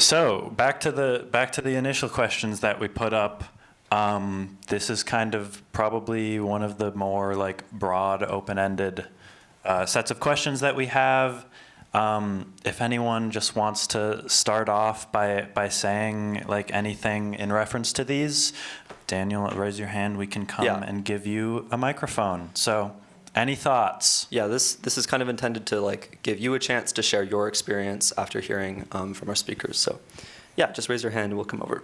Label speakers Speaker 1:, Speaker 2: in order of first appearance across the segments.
Speaker 1: So back to the initial questions that we put up. This is kind of probably one of the more like broad, open-ended sets of questions that we have. If anyone just wants to start off by saying like anything in reference to these, Daniel, raise your hand. We can come and give you a microphone. So, any thoughts?
Speaker 2: Yeah, this is kind of intended to like give you a chance to share your experience after hearing from our speakers. So, yeah, just raise your hand and we'll come over.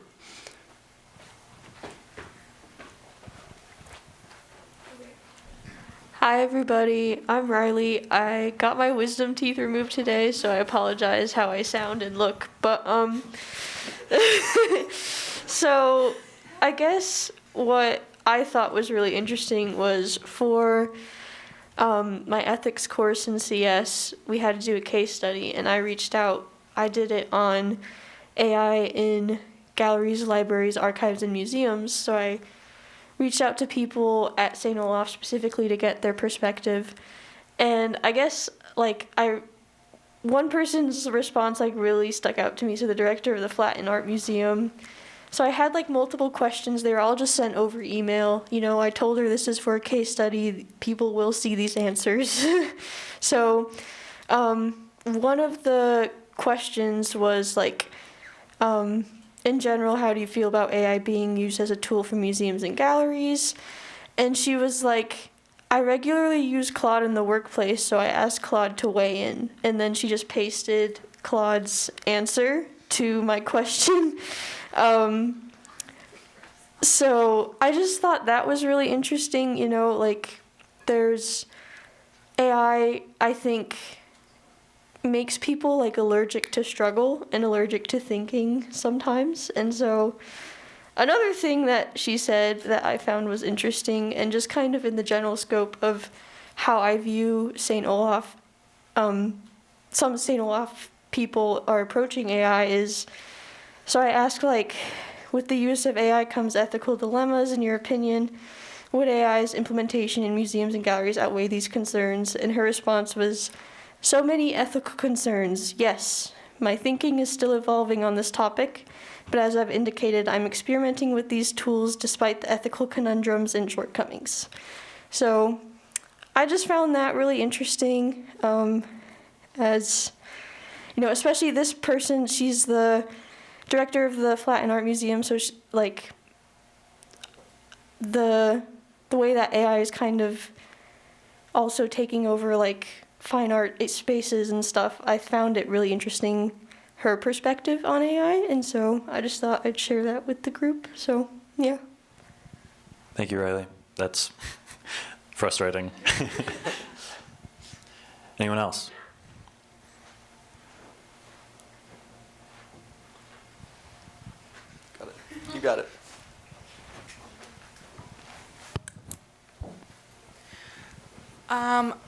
Speaker 3: Hi everybody, I'm Riley. I got my wisdom teeth removed today, so I apologize how I sound and look. But so I guess what I thought was really interesting was for my ethics course in CS, we had to do a case study, and I reached out. I did it on AI in galleries, libraries, archives, and museums. So I reached out to people at St. Olaf specifically to get their perspective. And I guess one person's response like really stuck out to me. So the director of the Flatton Art Museum. So I had like multiple questions. They were all just sent over email. You know, I told her this is for a case study. People will see these answers. So one of the questions was like, in general, how do you feel about AI being used as a tool for museums and galleries? And she was like, I regularly use Claude in the workplace, so I asked Claude to weigh in. And then she just pasted Claude's answer to my question. So I just thought that was really interesting. You know, like there's AI, I think, makes people like allergic to struggle and allergic to thinking sometimes. And so another thing that she said that I found was interesting and just kind of in the general scope of how I view St. Olaf, some St. Olaf people are approaching AI is, so I asked like, with the use of AI comes ethical dilemmas in your opinion. Would AI's implementation in museums and galleries outweigh these concerns? And her response was, so many ethical concerns. Yes, my thinking is still evolving on this topic, but as I've indicated, I'm experimenting with these tools despite the ethical conundrums and shortcomings. So I just found that really interesting, as, you know, especially this person, she's the director of the Flatton Art Museum, so she, like the way that AI is kind of also taking over like fine art spaces and stuff, I found it really interesting, her perspective on AI, and so I just thought I'd share that with the group. So, yeah.
Speaker 1: Thank you, Riley. That's frustrating. Anyone else?
Speaker 2: Got it. You got it.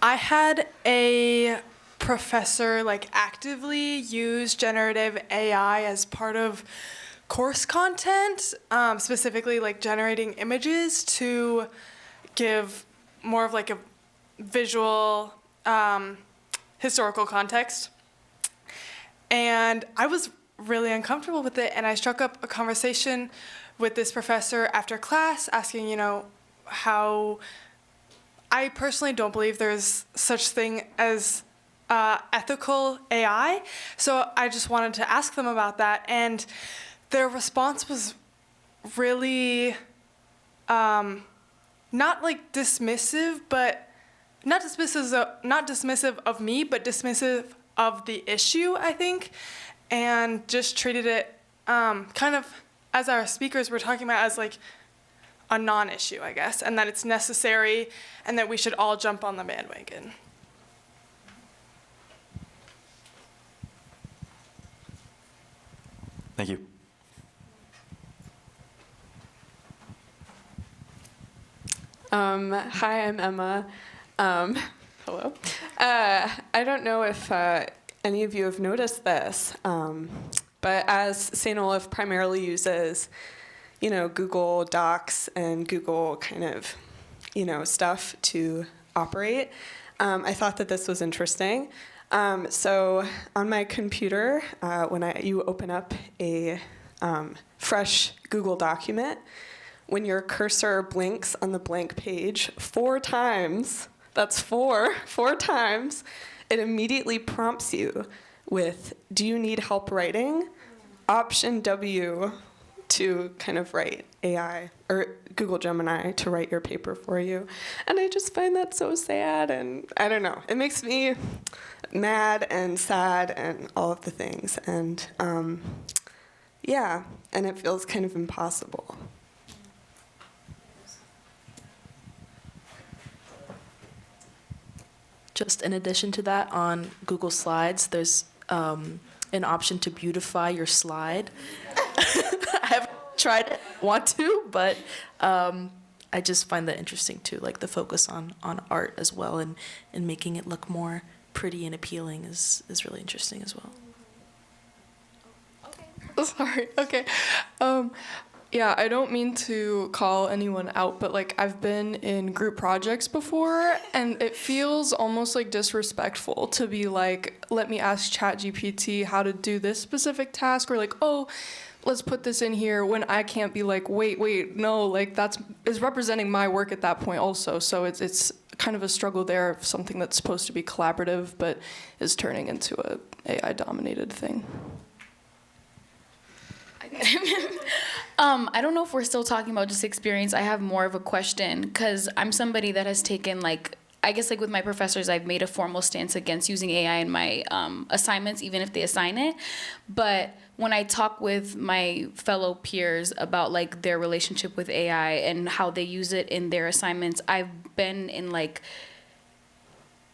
Speaker 4: I had a professor like actively use generative AI as part of course content, specifically like generating images to give more of like a visual historical context. And I was really uncomfortable with it, and I struck up a conversation with this professor after class asking, you know, how I personally don't believe there's such thing as ethical AI. So I just wanted to ask them about that. And their response was really not like dismissive, but not dismissive of me, but dismissive of the issue, I think, and just treated it kind of, as our speakers were talking about, as like a non-issue, I guess, and that it's necessary and that we should all jump on the bandwagon.
Speaker 1: Thank you.
Speaker 5: Hi, I'm Emma. Hello. I don't know if any of you have noticed this, but as St. Olaf primarily uses, you know, Google Docs and Google kind of, you know, stuff to operate, I thought that this was interesting. So on my computer, when you open up a fresh Google document, when your cursor blinks on the blank page 4 times, that's four times, it immediately prompts you with, do you need help writing? Option W to kind of write AI, or Google Gemini to write your paper for you. And I just find that so sad, and I don't know. It makes me mad and sad and all of the things. And yeah, and it feels kind of impossible.
Speaker 6: Just in addition to that, on Google Slides, there's an option to beautify your slide. I haven't tried it, want to, but I just find that interesting too, like the focus on art as well, and making it look more pretty and appealing is really interesting as well.
Speaker 4: Sorry. Okay. Yeah, I don't mean to call anyone out, but like I've been in group projects before, and it feels almost like disrespectful to be like, let me ask ChatGPT how to do this specific task, or like, oh, let's put this in here, when I can't be like, wait, no, like is representing my work at that point also. So it's kind of a struggle there of something that's supposed to be collaborative, but is turning into a AI dominated thing.
Speaker 7: I don't know if we're still talking about just experience. I have more of a question, because I'm somebody that has taken, like, I guess, like with my professors, I've made a formal stance against using AI in my assignments, even if they assign it. But when I talk with my fellow peers about like their relationship with AI and how they use it in their assignments, I've been in like,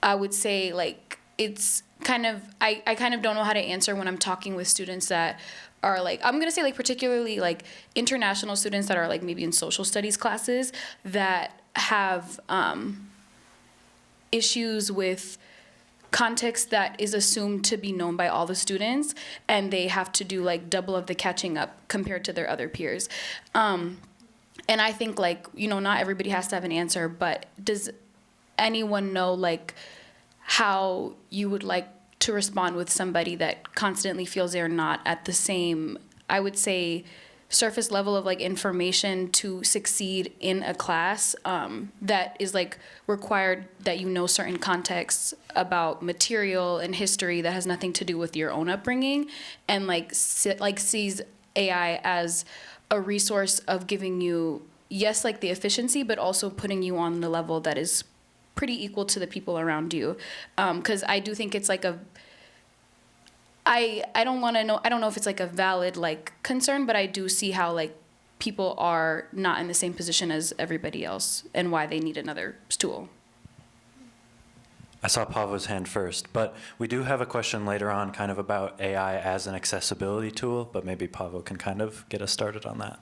Speaker 7: I would say like, it's kind of, I kind of don't know how to answer when I'm talking with students that are like, I'm gonna say like particularly like international students that are like maybe in social studies classes that have issues with context that is assumed to be known by all the students, and they have to do like double of the catching up compared to their other peers. And I think like, you know, not everybody has to have an answer, but does anyone know like how you would like to respond with somebody that constantly feels they're not at the same, I would say, surface level of like information to succeed in a class that is like required that you know certain contexts about material and history that has nothing to do with your own upbringing, and like sees AI as a resource of giving you, yes, like the efficiency, but also putting you on the level that is pretty equal to the people around you. Because I do think it's like a, I don't know if it's like a valid like concern, but I do see how like people are not in the same position as everybody else and why they need another tool.
Speaker 1: I saw Pavo's hand first, but we do have a question later on kind of about AI as an accessibility tool, but maybe Pavo can kind of get us started on that.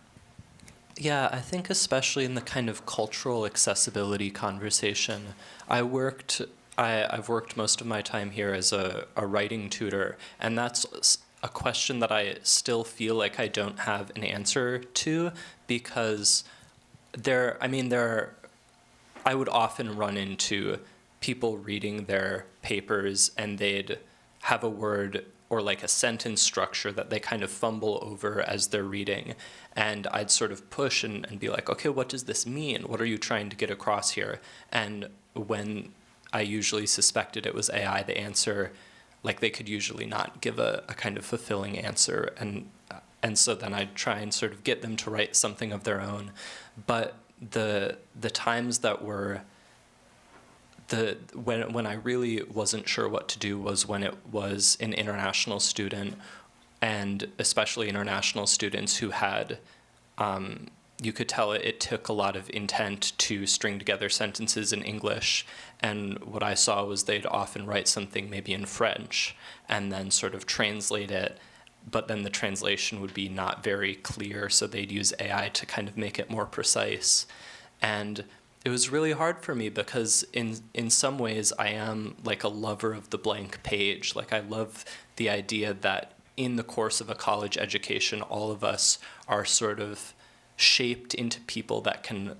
Speaker 2: Yeah, I think especially in the kind of cultural accessibility conversation, I've worked most of my time here as a writing tutor, and that's a question that I still feel like I don't have an answer to, because I would often run into people reading their papers and they'd have a word or like a sentence structure that they kind of fumble over as they're reading. And I'd sort of push and be like, okay, what does this mean? What are you trying to get across here? And when I usually suspected it was AI, the answer, like they could usually not give a kind of fulfilling answer. And so then I'd try and sort of get them to write something of their own. But the times that were when I really wasn't sure what to do was when it was an international student, and especially international students who had, you could tell it took a lot of intent to string together sentences in English. And what I saw was they'd often write something maybe in French and then sort of translate it, but then the translation would be not very clear, so they'd use AI to kind of make it more precise. And it was really hard for me because in some ways I am like a lover of the blank page. Like I love the idea that in the course of a college education, all of us are sort of shaped into people that can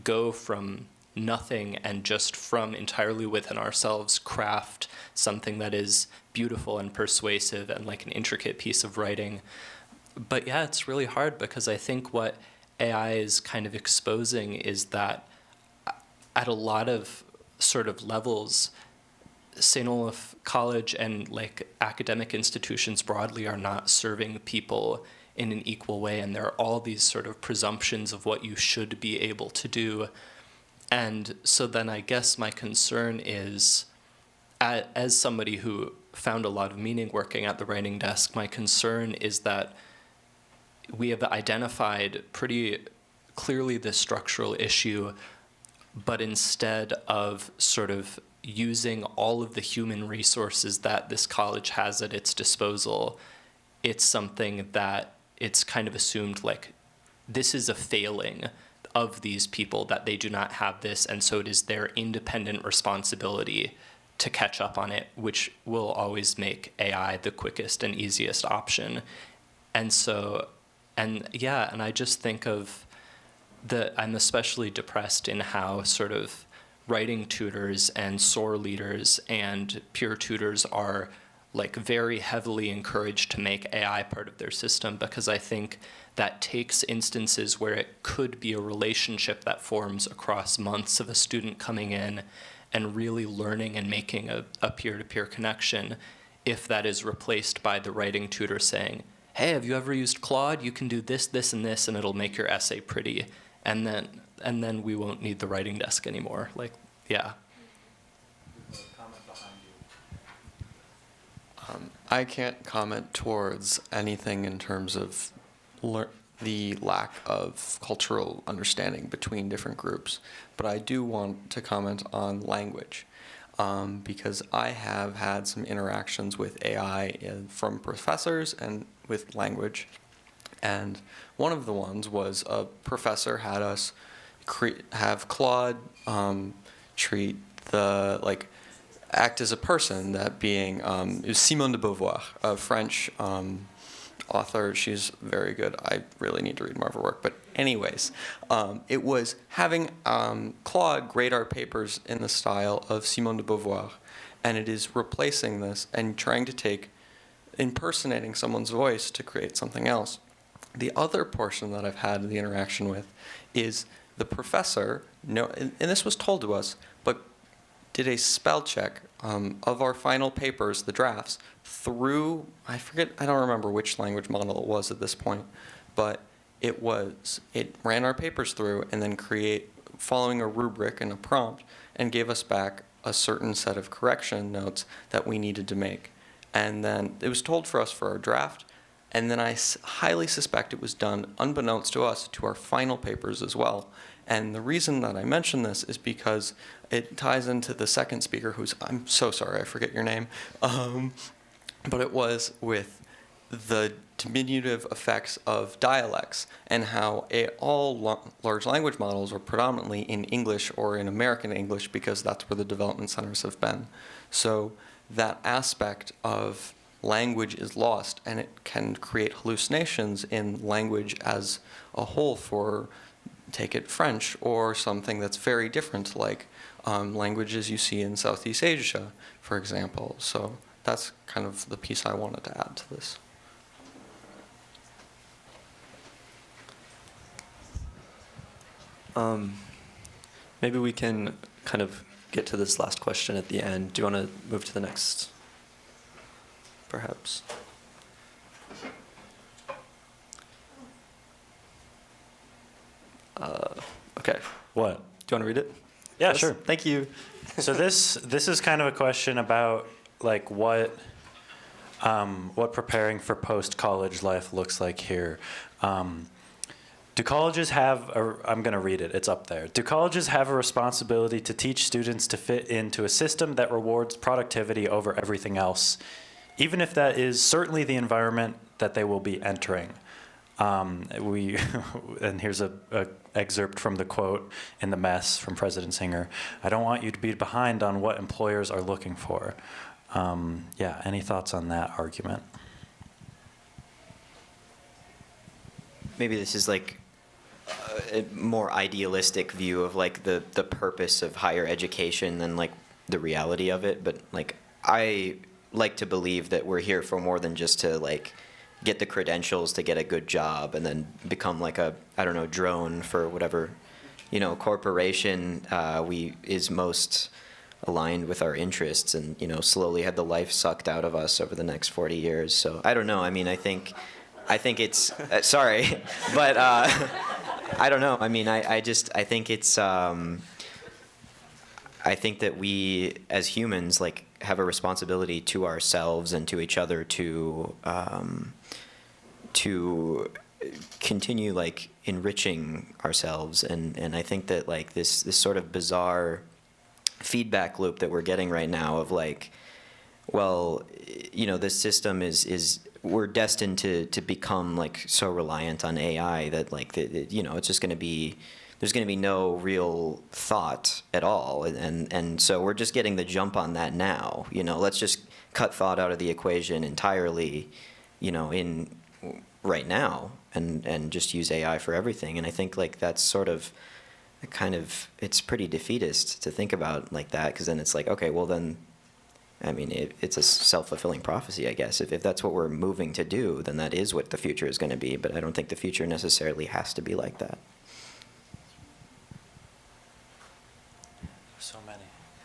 Speaker 2: go from nothing and just from entirely within ourselves craft something that is beautiful and persuasive and like an intricate piece of writing. But yeah, it's really hard because I think what AI is kind of exposing is that at a lot of sort of levels, St. Olaf College and like academic institutions broadly are not serving people in an equal way, and there are all these sort of presumptions of what you should be able to do. And so then I guess my concern is, as somebody who found a lot of meaning working at the writing desk, my concern is that we have identified pretty clearly this structural issue, but instead of sort of using all of the human resources that this college has at its disposal, it's something that it's kind of assumed like this is a failing of these people that they do not have this, and so it is their independent responsibility to catch up on it, which will always make AI the quickest and easiest option. And so, and I just think of I'm especially depressed in how sort of writing tutors and SOAR leaders and peer tutors are like very heavily encouraged to make AI part of their system, because I think that takes instances where it could be a relationship that forms across months of a student coming in and really learning and making a peer-to-peer connection, if that is replaced by the writing tutor saying, hey, have you ever used Claude? You can do this, this, and this, and it'll make your essay pretty. And then we won't need the writing desk anymore. Like, yeah.
Speaker 8: I can't comment towards anything in terms of the lack of cultural understanding between different groups, but I do want to comment on language, because I have had some interactions with AI from professors and with language, and one of the ones was a professor had us have Claude treat act as a person, that being it was Simone de Beauvoir, a French author. She's very good. I really need to read more of her work. But anyways, it was having Claude grade our papers in the style of Simone de Beauvoir, and it is replacing this and trying to impersonating someone's voice to create something else. The other portion that I've had the interaction with is the professor, and this was told to us, but did a spell check of our final papers, the drafts, through, I don't remember which language model it was at this point, but it ran our papers through and then following a rubric and a prompt, and gave us back a certain set of correction notes that we needed to make. And then it was told for us for our draft, and then I highly suspect it was done unbeknownst to us to our final papers as well. And the reason that I mention this is because it ties into the second speaker, I'm so sorry, I forget your name, but it was with the diminutive effects of dialects and how all large language models are predominantly in English or in American English, because that's where the development centers have been. So that aspect of language is lost, and it can create hallucinations in language as a whole for, take it French, or something that's very different, like languages you see in Southeast Asia, for example. So that's kind of the piece I wanted to add to this.
Speaker 9: Maybe we can kind of get to this last question at the end. Do you want to move to the next, perhaps? Okay.
Speaker 1: What?
Speaker 9: Do you want to read it?
Speaker 1: Yeah,
Speaker 9: Yes?
Speaker 1: sure.
Speaker 9: Thank you.
Speaker 1: So this is kind of a question about like what preparing for post-college life looks like here. Do colleges have I'm going to read it. It's up there. Do colleges have a responsibility to teach students to fit into a system that rewards productivity over everything else, even if that is certainly the environment that they will be entering? And here's a excerpt from the quote in The Mess from President Singer. I don't want you to be behind on what employers are looking for. Yeah, any thoughts on that argument?
Speaker 10: Maybe this is like a more idealistic view of like the purpose of higher education than like the reality of it. But like I like to believe that we're here for more than just to like get the credentials to get a good job and then become like a, I don't know, drone for whatever, you know, corporation is most aligned with our interests, and, you know, slowly had the life sucked out of us over the next 40 years. So I don't know. I mean, I think it's, sorry, but I don't know. I mean, I think it's, I think that we as humans like have a responsibility to ourselves and to each other to continue like enriching ourselves, and I think that like this sort of bizarre feedback loop that we're getting right now of like, well, you know, this system is we're destined to become like so reliant on AI that like you know, it's just going to be, there's going to be no real thought at all, and so we're just getting the jump on that now. You know, let's just cut thought out of the equation entirely, you know, in right now, and just use AI for everything. And I think like that's sort of kind of, it's pretty defeatist to think about like that, because then it's like, okay, well then, I mean, it's a self-fulfilling prophecy, I guess. If that's what we're moving to do, then that is what the future is going to be. But I don't think the future necessarily has to be like that.
Speaker 1: So many.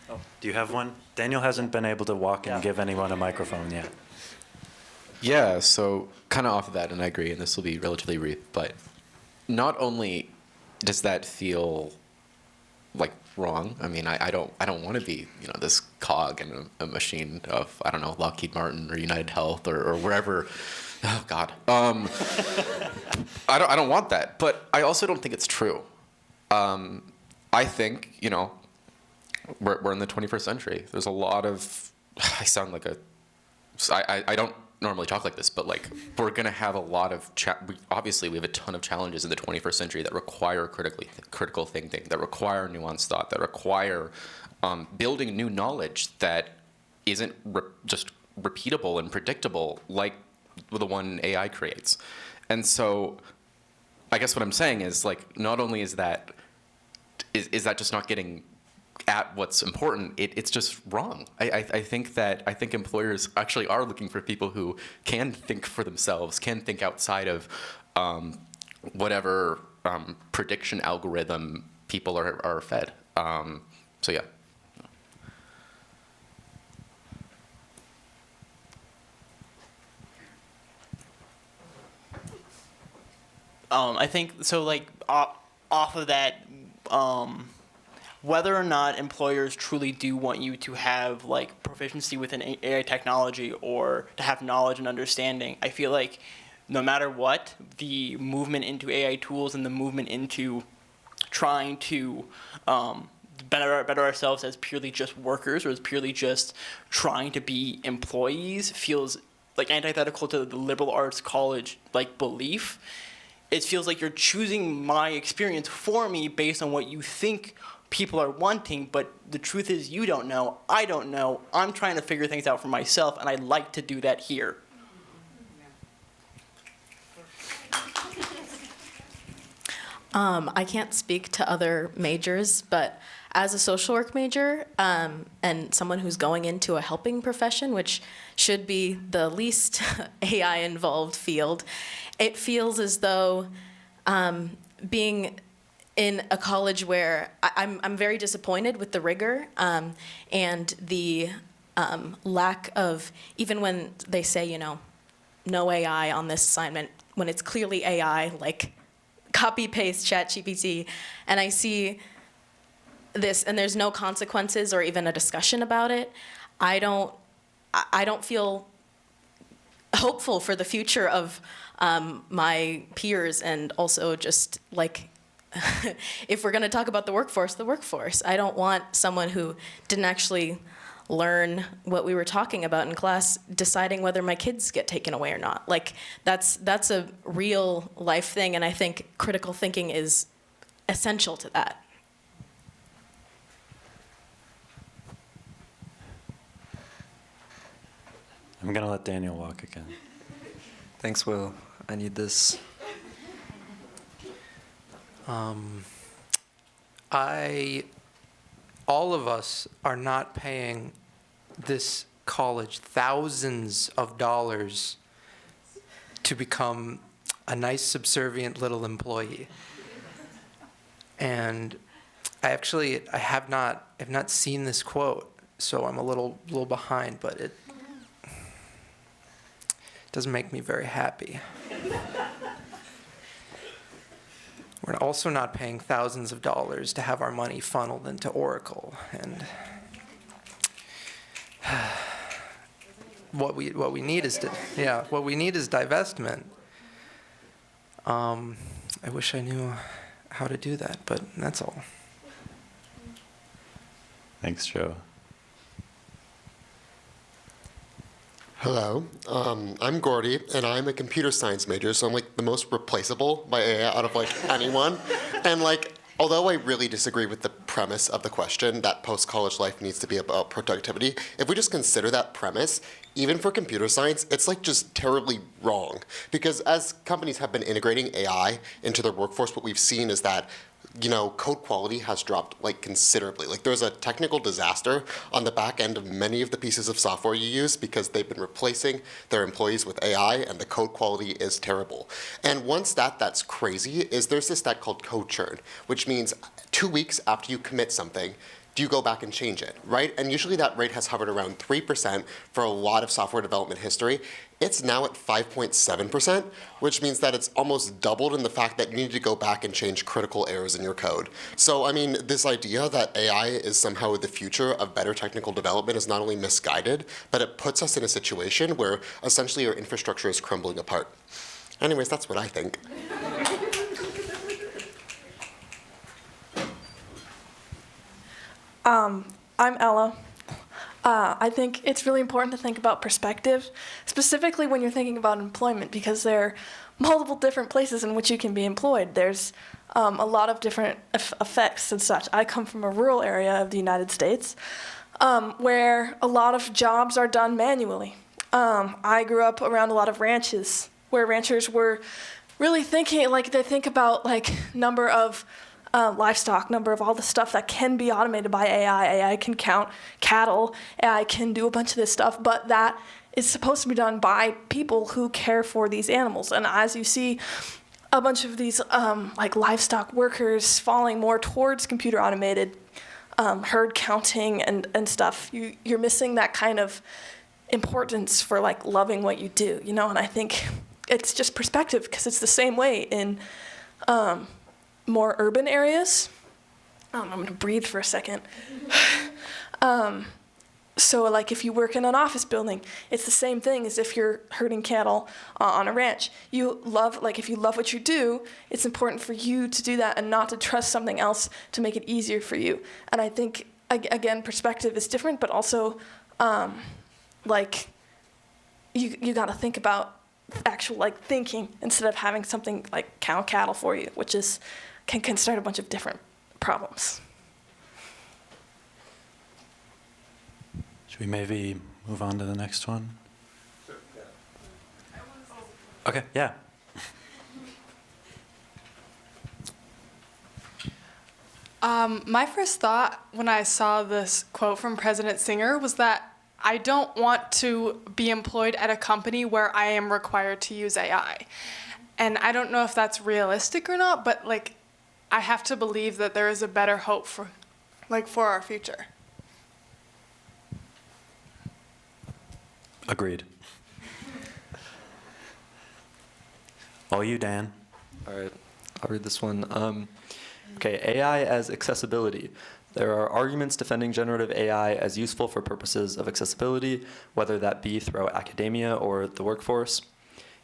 Speaker 1: Oh, do you have one? Daniel hasn't been able to walk and give anyone a microphone yet.
Speaker 11: Yeah, so kind of off of that, and I agree, and this will be relatively brief, but not only does that feel like wrong, I mean, I don't want to be, you know, this cog in a machine of, I don't know, Lockheed Martin or United Health or wherever. Oh God, I don't want that, but I also don't think it's true. I think, you know, we're in the 21st century. There's a lot of, I sound like I don't normally talk like this, but like we're going to have a lot of, obviously we have a ton of challenges in the 21st century that require critical thinking, that require nuanced thought, that require building new knowledge that isn't just repeatable and predictable like the one AI creates. And so I guess what I'm saying is like, not only is that just not getting at what's important, it's just wrong. I think employers actually are looking for people who can think for themselves, can think outside of whatever prediction algorithm people are fed. So yeah.
Speaker 12: I think so. Like off of that. Whether or not employers truly do want you to have like proficiency within AI technology or to have knowledge and understanding, I feel like no matter what, the movement into AI tools and the movement into trying to better ourselves as purely just workers or as purely just trying to be employees feels like antithetical to the liberal arts college like belief. It feels like you're choosing my experience for me based on what you think people are wanting, but the truth is you don't know, I don't know, I'm trying to figure things out for myself, and I like to do that here.
Speaker 6: I can't speak to other majors, but as a social work major and someone who's going into a helping profession, which should be the least AI involved field, it feels as though being in a college where I'm very disappointed with the rigor and the lack of, even when they say, you know, no AI on this assignment, when it's clearly AI, like copy paste ChatGPT, and I see this and there's no consequences or even a discussion about it, I don't feel hopeful for the future of my peers, and also just like if we're going to talk about the workforce. I don't want someone who didn't actually learn what we were talking about in class deciding whether my kids get taken away or not. Like that's a real life thing, and I think critical thinking is essential to that.
Speaker 1: I'm going to let Daniel walk again.
Speaker 9: Thanks, Will. I need this.
Speaker 13: All of us are not paying this college thousands of dollars to become a nice, subservient little employee. And I have not seen this quote, so I'm a little behind, but it doesn't make me very happy. We're also not paying thousands of dollars to have our money funneled into Oracle, and what we need is divestment. I wish I knew how to do that, but that's all.
Speaker 1: Thanks, Joe.
Speaker 14: Hello, I'm Gordy, and I'm a computer science major, so I'm like the most replaceable by AI out of like anyone. And like, although I really disagree with the premise of the question that post-college life needs to be about productivity, if we just consider that premise, even for computer science, it's like just terribly wrong. Because as companies have been integrating AI into their workforce, what we've seen is that code quality has dropped like considerably. Like there's a technical disaster on the back end of many of the pieces of software you use because they've been replacing their employees with AI and the code quality is terrible. And one stat that's crazy is there's this stat called code churn, which means 2 weeks after you commit something, do you go back and change it, right? And usually that rate has hovered around 3% for a lot of software development history. It's now at 5.7%, which means that it's almost doubled in the fact that you need to go back and change critical errors in your code. So, I mean, this idea that AI is somehow the future of better technical development is not only misguided, but it puts us in a situation where essentially our infrastructure is crumbling apart. Anyways, that's what I think.
Speaker 3: I'm Ella. I think it's really important to think about perspective, specifically when you're thinking about employment, because there are multiple different places in which you can be employed. There's a lot of different effects and such. I come from a rural area of the United States where a lot of jobs are done manually. I grew up around a lot of ranches where ranchers were really thinking, like they think about like number of livestock, number of all the stuff that can be automated by AI. AI can count cattle, AI can do a bunch of this stuff, but that is supposed to be done by people who care for these animals. And as you see a bunch of these like livestock workers falling more towards computer automated herd counting and stuff, you're missing that kind of importance for like loving what you do, And I think it's just perspective, because it's the same way in more urban areas. I'm going to breathe for a second. So like if you work in an office building, it's the same thing as if you're herding cattle on a ranch. If you love what you do, it's important for you to do that and not to trust something else to make it easier for you. And I think, again, perspective is different, but also like you got to think about actual like thinking instead of having something like count cattle for you, which is can start a bunch of different problems.
Speaker 1: Should we maybe move on to the next one? Okay, yeah.
Speaker 4: My first thought when I saw this quote from President Singer was that I don't want to be employed at a company where I am required to use AI. And I don't know if that's realistic or not, but like I have to believe that there is a better hope for our future.
Speaker 1: Agreed. All you, Dan.
Speaker 9: All right, I'll read this one. Okay, AI as accessibility. There are arguments defending generative AI as useful for purposes of accessibility, whether that be throughout academia or the workforce.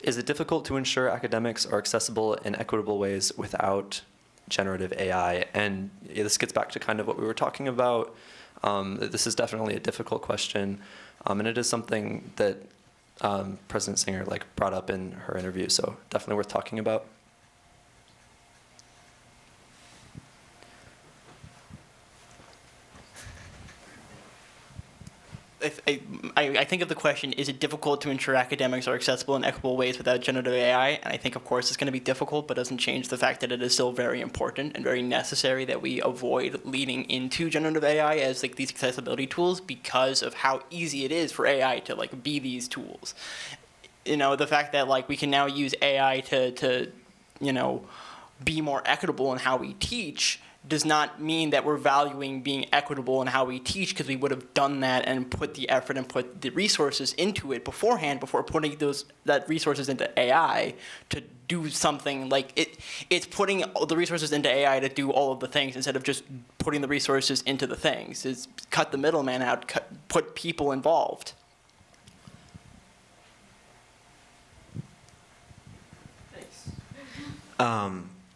Speaker 9: Is it difficult to ensure academics are accessible in equitable ways without generative AI? And this gets back to kind of what we were talking about. This is definitely a difficult question, and it is something that President Singer brought up in her interview, so definitely worth talking about.
Speaker 12: I think of the question, is it difficult to ensure academics are accessible in equitable ways without generative AI? And I think, of course, it's going to be difficult, but doesn't change the fact that it is still very important and very necessary that we avoid leading into generative AI as like these accessibility tools because of how easy it is for AI to like be these tools. You know, the fact that like we can now use AI to you know, be more equitable in how we teach does not mean that we're valuing being equitable in how we teach, because we would have done that and put the effort and put the resources into it beforehand before putting that resources into AI to do something. Like it's putting the resources into AI to do all of the things instead of just putting the resources into the things. It's cut the middleman out, put people involved.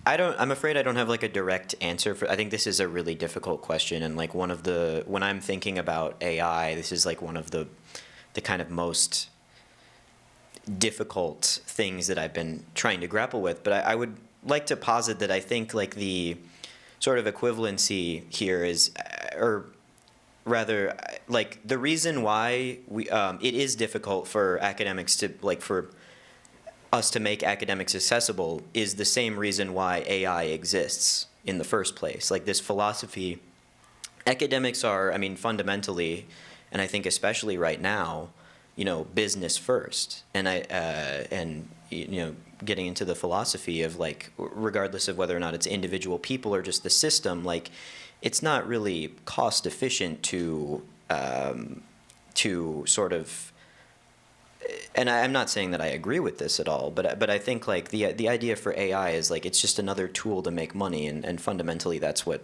Speaker 10: I'm afraid I don't have like a direct answer for. I think this is a really difficult question, and like when I'm thinking about AI, this is like one of the kind of most difficult things that I've been trying to grapple with. But I would like to posit that I think like the sort of equivalency here is, or rather, like the reason why it is difficult for academics to for us to make academics accessible is the same reason why AI exists in the first place. Like this philosophy, academics are, I mean, fundamentally, and I think especially right now, you know, business first. And you know, getting into the philosophy of like, regardless of whether or not it's individual people or just the system, like it's not really cost efficient to sort of. And I'm not saying that I agree with this at all, but I think like the idea for AI is like it's just another tool to make money, and fundamentally that's what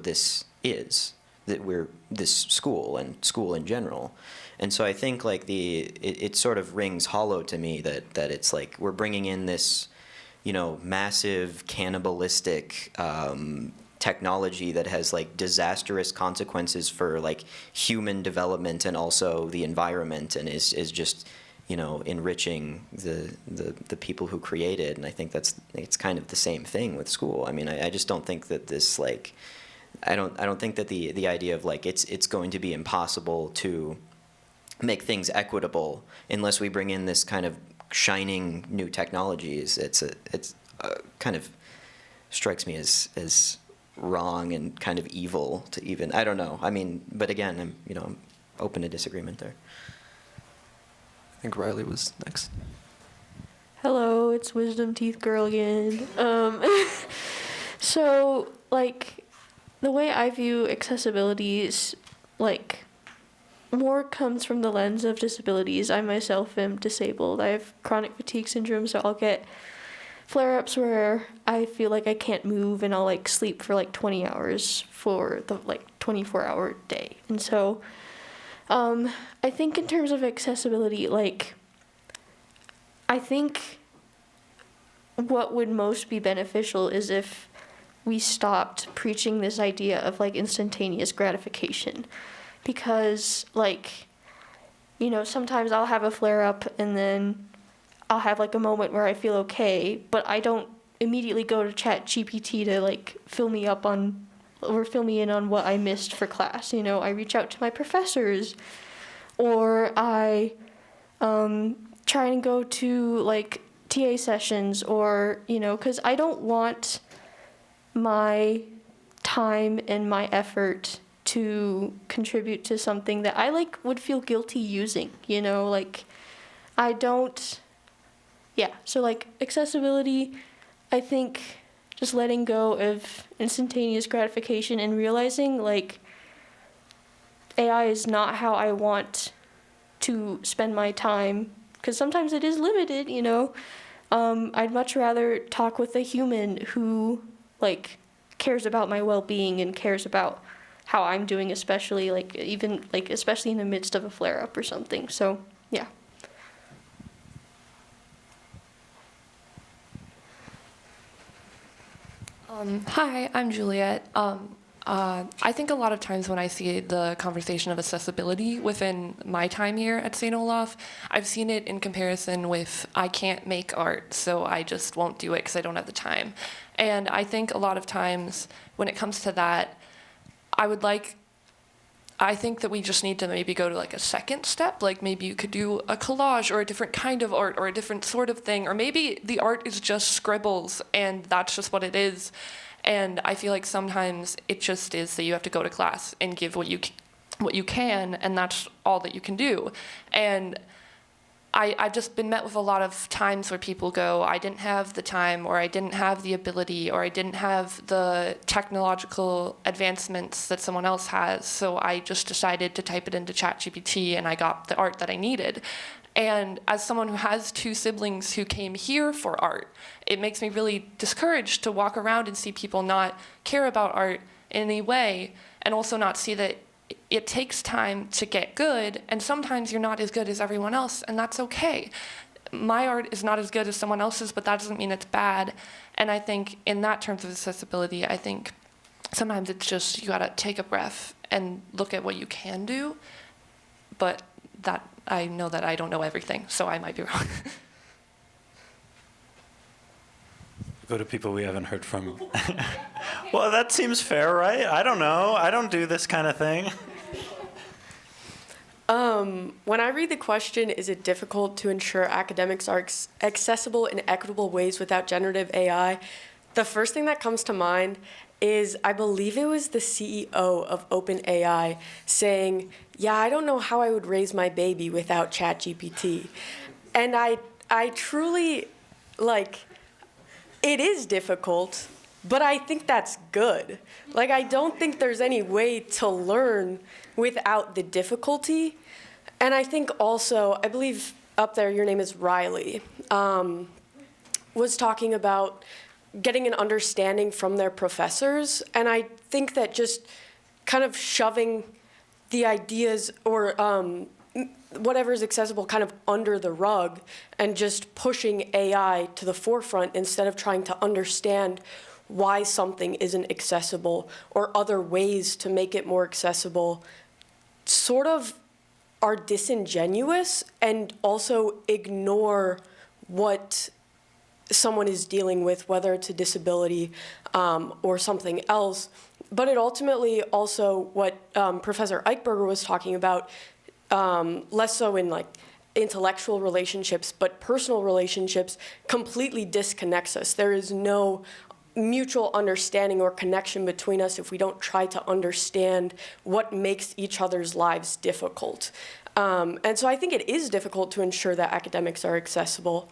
Speaker 10: this is, that we're this school and school in general. And so I think like it sort of rings hollow to me that it's like we're bringing in this, you know, massive cannibalistic technology that has like disastrous consequences for like human development and also the environment, and is just, you know, enriching the people who create it. And I think it's kind of the same thing with school. I mean, I just don't think that this like, I don't think that the idea of like it's going to be impossible to make things equitable unless we bring in this kind of shining new technologies. It's kind of strikes me as wrong and kind of evil to even, I don't know. I mean, but again, I'm open to disagreement there.
Speaker 9: I think Riley was next.
Speaker 3: Hello, it's Wisdom Teeth Girl again. So, like, the way I view accessibility is, like, more comes from the lens of disabilities. I myself am disabled. I have chronic fatigue syndrome, so I'll get flare-ups where I feel like I can't move, and I'll, like, sleep for, like, 20 hours for the, like, 24-hour day. And so I think in terms of accessibility, like, I think what would most be beneficial is if we stopped preaching this idea of, like, instantaneous gratification. Because, like, you know, sometimes I'll have a flare-up and then I'll have, like, a moment where I feel okay, but I don't immediately go to ChatGPT to, like, fill me in on what I missed for class. You know, I reach out to my professors, or I try and go to, like, TA sessions, or, you know, because I don't want my time and my effort to contribute to something that I, like, would feel guilty using, you know, like, I don't, yeah, so, like, accessibility, I think just letting go of instantaneous gratification and realizing, like, AI is not how I want to spend my time, because sometimes it is limited, you know. I'd much rather talk with a human who, like, cares about my well-being and cares about how I'm doing, especially, like, even, like, especially in the midst of a flare-up or something. So, yeah.
Speaker 15: Hi, I'm Juliet. I think a lot of times when I see the conversation of accessibility within my time here at St. Olaf, I've seen it in comparison with I can't make art, so I just won't do it because I don't have the time. And I think a lot of times when it comes to that, I would like I think that we just need to maybe go to like a second step. Like maybe you could do a collage or a different kind of art or a different sort of thing. Or maybe the art is just scribbles and that's just what it is. And I feel like sometimes it just is that you have to go to class and give what you can, and that's all that you can do. And I've just been met with a lot of times where people go, I didn't have the time, or I didn't have the ability, or I didn't have the technological advancements that someone else has, so I just decided to type it into ChatGPT and I got the art that I needed. And as someone who has 2 siblings who came here for art, it makes me really discouraged to walk around and see people not care about art in any way, and also not see that it takes time to get good, and sometimes you're not as good as everyone else, and that's okay. My art is not as good as someone else's, but that doesn't mean it's bad. And I think in that terms of accessibility, I think sometimes it's just you gotta take a breath and look at what you can do, but that I know that I don't know everything, so I might be wrong.
Speaker 1: Go to people we haven't heard from. Well, that seems fair, right? I don't know. I don't do this kind of thing.
Speaker 16: When I read the question, is it difficult to ensure academics are accessible in equitable ways without generative AI? The first thing that comes to mind is, I believe it was the CEO of OpenAI saying, yeah, I don't know how I would raise my baby without ChatGPT. And I truly, like, it is difficult, but I think that's good. Like, I don't think there's any way to learn without the difficulty. And I think also, I believe up there, your name is Riley, was talking about getting an understanding from their professors. And I think that just kind of shoving the ideas or whatever is accessible kind of under the rug and just pushing AI to the forefront instead of trying to understand why something isn't accessible or other ways to make it more accessible sort of are disingenuous and also ignore what someone is dealing with, whether it's a disability or something else. But it ultimately also, what Professor Eichberger was talking about, less so in like intellectual relationships, but personal relationships, completely disconnects us. There is no mutual understanding or connection between us if we don't try to understand what makes each other's lives difficult. And so I think it is difficult to ensure that academics are accessible,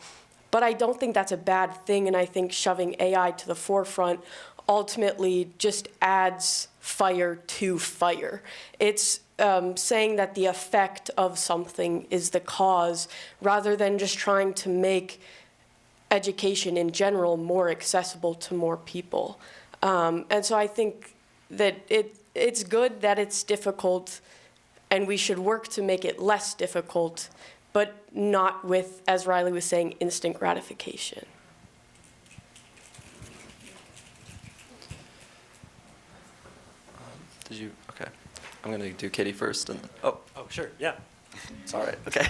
Speaker 16: but I don't think that's a bad thing, and I think shoving AI to the forefront ultimately just adds fire to fire. It's saying that the effect of something is the cause, rather than just trying to make education in general more accessible to more people. And so I think that it's good that it's difficult, and we should work to make it less difficult, but not with, as Riley was saying, instant gratification.
Speaker 9: Did you? Okay. I'm going to do Katie first. And
Speaker 1: Oh, sure, yeah.
Speaker 9: it's all right. Okay.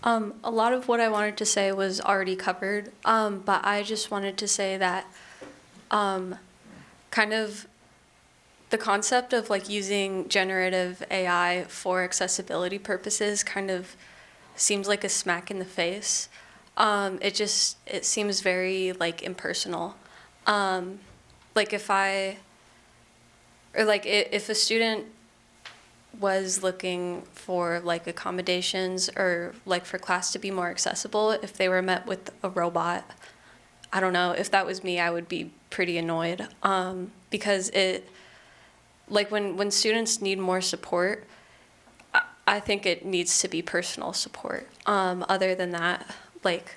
Speaker 17: A lot of what I wanted to say was already covered, but I just wanted to say that kind of the concept of like using generative AI for accessibility purposes kind of seems like a smack in the face. It seems very like impersonal. Like if a student was looking for like accommodations or like for class to be more accessible, if they were met with a robot, I don't know, if that was me, I would be pretty annoyed, because it, like when students need more support, I think it needs to be personal support. Other than that, like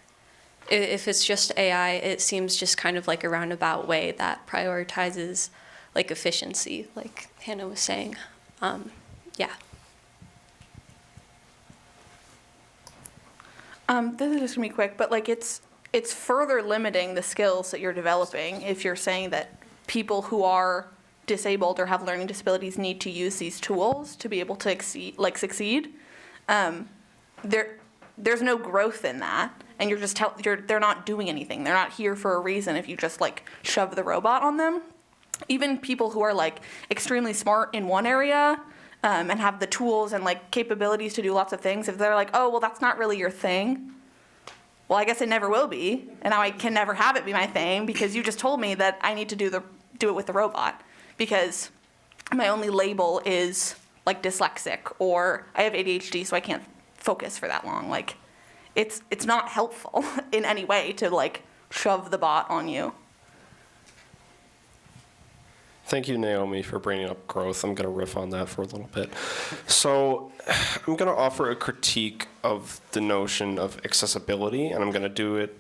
Speaker 17: if it's just AI, it seems just kind of like a roundabout way that prioritizes like efficiency, like Hannah was saying. Yeah.
Speaker 18: This is just gonna be quick, but like it's further limiting the skills that you're developing if you're saying that people who are disabled or have learning disabilities need to use these tools to be able to succeed. There's no growth in that, and they're not doing anything. They're not here for a reason if you just like shove the robot on them. even people who are like extremely smart in one area and have the tools and like capabilities to do lots of things, if they're like, oh, well, that's not really your thing, well, I guess it never will be, and now I can never have it be my thing because you just told me that I need to do it with the robot because my only label is like dyslexic or I have ADHD, so I can't focus for that long. Like, it's not helpful in any way to like shove the bot on you.
Speaker 19: Thank you, Naomi, for bringing up growth. I'm going to riff on that for a little bit. So I'm going to offer a critique of the notion of accessibility, and I'm going to do it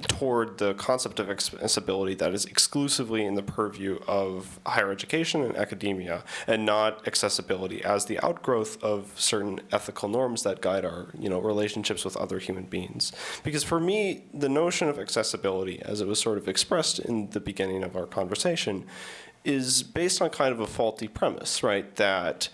Speaker 19: toward the concept of accessibility that is exclusively in the purview of higher education and academia, and not accessibility as the outgrowth of certain ethical norms that guide our, relationships with other human beings. Because for me, the notion of accessibility, as it was sort of expressed in the beginning of our conversation, is based on kind of a faulty premise, right? That,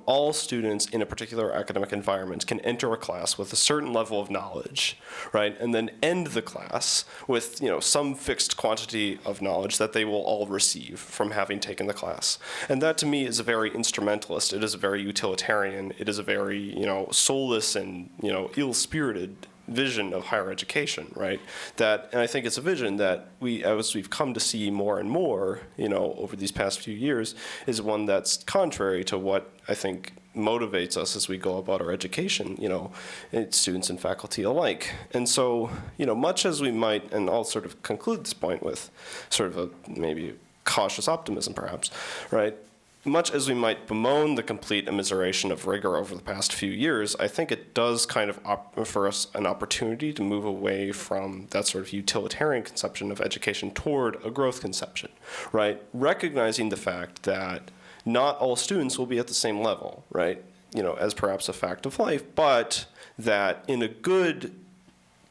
Speaker 19: all students in a particular academic environment can enter a class with a certain level of knowledge, right? And then end the class with, some fixed quantity of knowledge that they will all receive from having taken the class. And that to me is a very instrumentalist, it is a very utilitarian, it is a very, soulless and, ill-spirited vision of higher education, right? And I think it's a vision that as we've come to see more and more, over these past few years, is one that's contrary to what I think motivates us as we go about our education, students and faculty alike. And so, much as we might, and I'll sort of conclude this point with sort of a maybe cautious optimism perhaps, right? Much as we might bemoan the complete immiseration of rigor over the past few years, I think it does kind of offer us an opportunity to move away from that sort of utilitarian conception of education toward a growth conception, right? Recognizing the fact that not all students will be at the same level, right? As perhaps a fact of life, but that in a good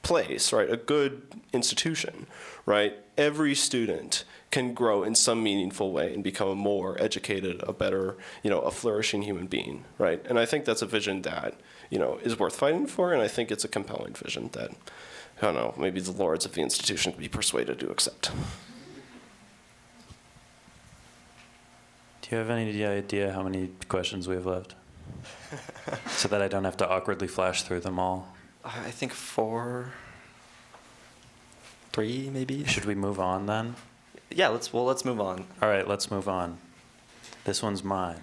Speaker 19: place, right, a good institution, right, every student can grow in some meaningful way and become a more educated, a better, a flourishing human being, right? And I think that's a vision that, is worth fighting for, and I think it's a compelling vision that, I don't know, maybe the lords of the institution can be persuaded to accept.
Speaker 1: Do you have any idea how many questions we have left? So that I don't have to awkwardly flash through them all.
Speaker 9: I think 4, 3 maybe.
Speaker 1: Should we move on then?
Speaker 9: Yeah, let's move on.
Speaker 1: All right, let's move on. This one's mine,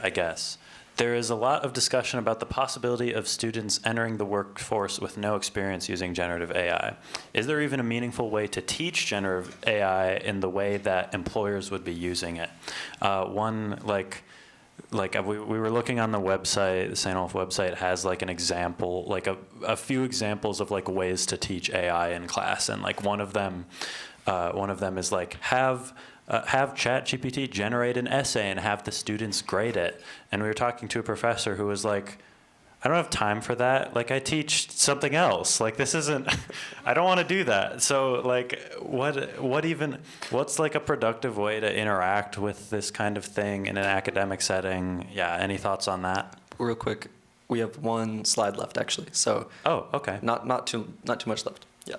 Speaker 1: I guess. There is a lot of discussion about the possibility of students entering the workforce with no experience using generative AI. Is there even a meaningful way to teach generative AI in the way that employers would be using it? We were looking on the website, the St. Olaf website has like an example, like a few examples of like ways to teach AI in class, and like one of them is like have ChatGPT generate an essay and have the students grade it. And we were talking to a professor who was like, I don't have time for that. Like, I teach something else. Like, this isn't, I don't want to do that. So like, what's like a productive way to interact with this kind of thing in an academic setting? Yeah, any thoughts on that?
Speaker 9: Real quick, we have one slide left actually. So
Speaker 1: oh, okay.
Speaker 9: Not too much left. Yeah.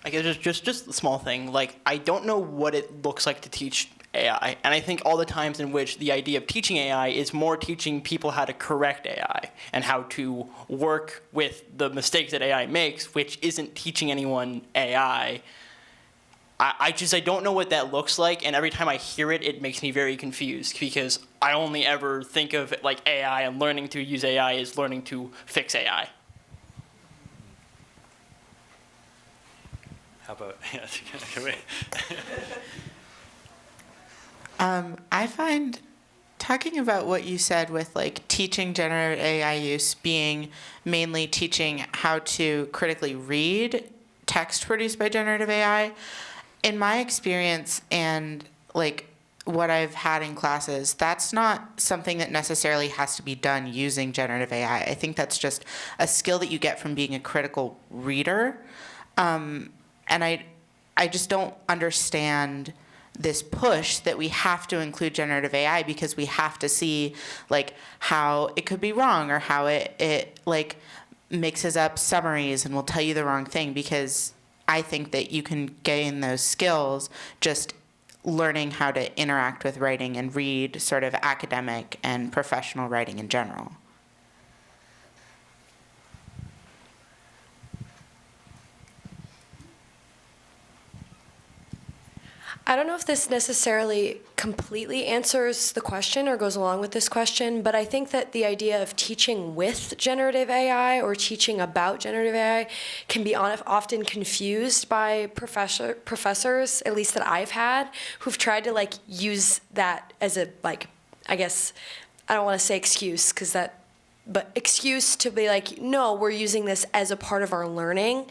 Speaker 12: I guess just a small thing. Like, I don't know what it looks like to teach AI, and I think all the times in which the idea of teaching AI is more teaching people how to correct AI and how to work with the mistakes that AI makes, which isn't teaching anyone AI. I don't know what that looks like, and every time I hear it, it makes me very confused because I only ever think of like AI and learning to use AI as learning to fix AI.
Speaker 1: How about,
Speaker 20: I find talking about what you said with like teaching generative AI use being mainly teaching how to critically read text produced by generative AI, in my experience and like what I've had in classes, that's not something that necessarily has to be done using generative AI. I think that's just a skill that you get from being a critical reader. And I just don't understand this push that we have to include generative AI because we have to see like how it could be wrong or how it like mixes up summaries and will tell you the wrong thing, because I think that you can gain those skills just learning how to interact with writing and read sort of academic and professional writing in general.
Speaker 16: I don't know if this necessarily completely answers the question or goes along with this question, but I think that the idea of teaching with generative AI or teaching about generative AI can be often confused by professors, at least that I've had, who've tried to like use that as a, like, I guess, I don't want to say excuse, but excuse to be like, no, we're using this as a part of our learning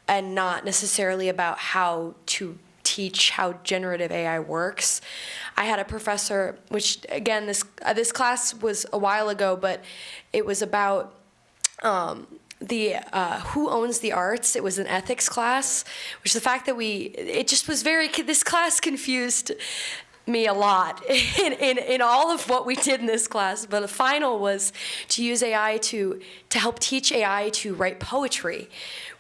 Speaker 16: and not necessarily about how to teach how generative AI works. I had a professor, which again, this class was a while ago, but it was about who owns the arts. It was an ethics class, which the fact that it just was this class confused me a lot in all of what we did in this class. But the final was to use AI to help teach AI to write poetry,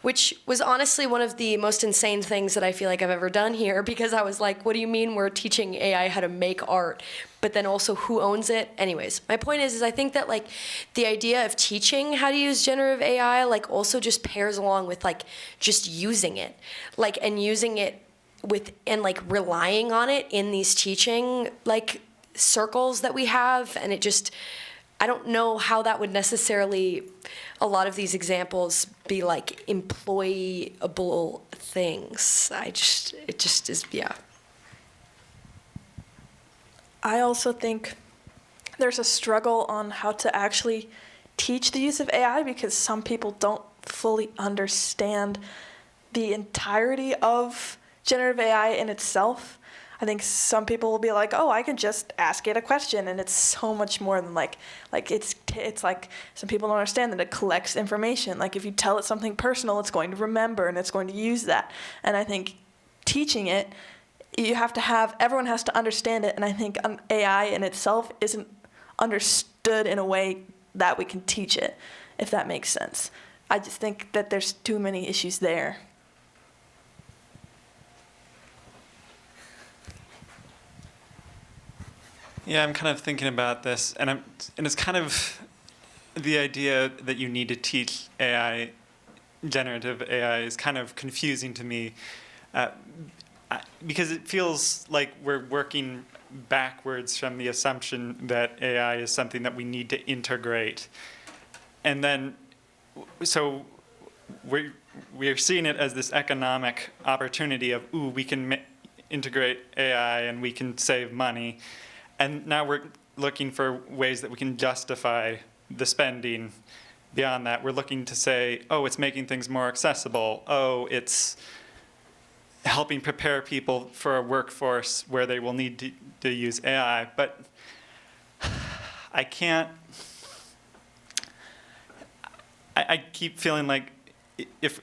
Speaker 16: which was honestly one of the most insane things that I feel like I've ever done here, because I was like, what do you mean we're teaching AI how to make art? But then also who owns it? Anyways, my point is I think that like the idea of teaching how to use generative AI like also just pairs along with like just using it, like, and using it and like relying on it in these teaching like circles that we have. And it just, I don't know how that would necessarily, a lot of these examples, be like employable things. It just is, yeah.
Speaker 18: I also think there's a struggle on how to actually teach the use of AI, because some people don't fully understand the entirety of generative AI in itself. I think some people will be like, oh, I can just ask it a question, and it's so much more than like it's like, some people don't understand that it collects information. Like if you tell it something personal, it's going to remember and it's going to use that. And I think teaching it, everyone has to understand it, and I think AI in itself isn't understood in a way that we can teach it, if that makes sense. I just think that there's too many issues there.
Speaker 1: Yeah, I'm kind of thinking about this, and it's kind of the idea that you need to teach AI, generative AI, is kind of confusing to me, because it feels like we're working backwards from the assumption that AI is something that we need to integrate, and then so we're seeing it as this economic opportunity of, ooh, we can integrate AI and we can save money. And now we're looking for ways that we can justify the spending beyond that. We're looking to say, oh, it's making things more accessible. Oh, it's helping prepare people for a workforce where they will need to use AI. But I can't, I keep feeling like if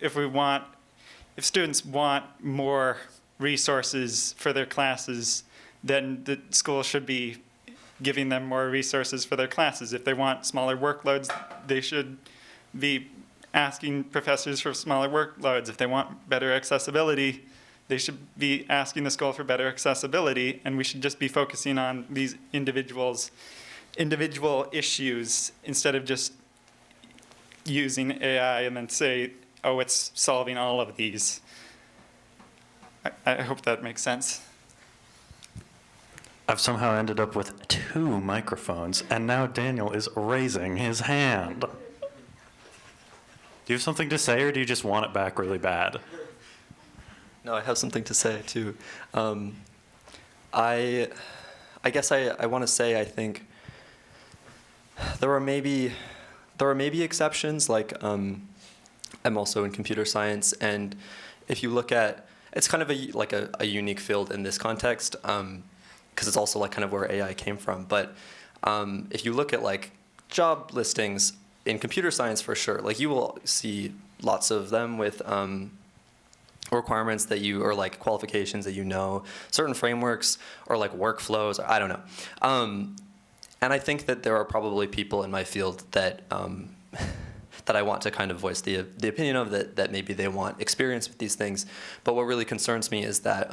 Speaker 1: students want more resources for their classes, then the school should be giving them more resources for their classes. If they want smaller workloads, they should be asking professors for smaller workloads. If they want better accessibility, they should be asking the school for better accessibility, and we should just be focusing on these individual issues instead of just using AI and then say, oh, it's solving all of these. I hope that makes sense. I've somehow ended up with 2 microphones, and now Daniel is raising his hand. Do you have something to say, or do you just want it back really bad?
Speaker 9: No, I have something to say, too. I guess I want to say I think there are maybe exceptions, like I'm also in computer science, and if you look at, it's kind of a unique field in this context, because it's also like kind of where AI came from. But if you look at like job listings in computer science, for sure, like you will see lots of them with requirements that or like qualifications that certain frameworks or like workflows, I don't know. And I think that there are probably people in my field that that I want to kind of voice the opinion of, that maybe they want experience with these things. But what really concerns me is that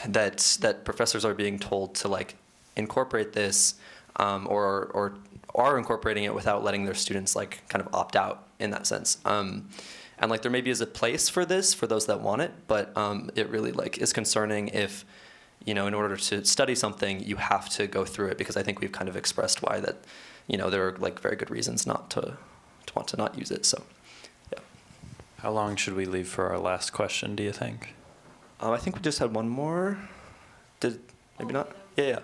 Speaker 9: that professors are being told to like incorporate this, or are incorporating it without letting their students like kind of opt out in that sense. And like there maybe is a place for this for those that want it, but it really like is concerning if, in order to study something, you have to go through it, because I think we've kind of expressed why that, there are like very good reasons not to want to not use it. So, yeah.
Speaker 1: How long should we leave for our last question, do you think?
Speaker 9: I think we just had one more. Maybe not? Yeah.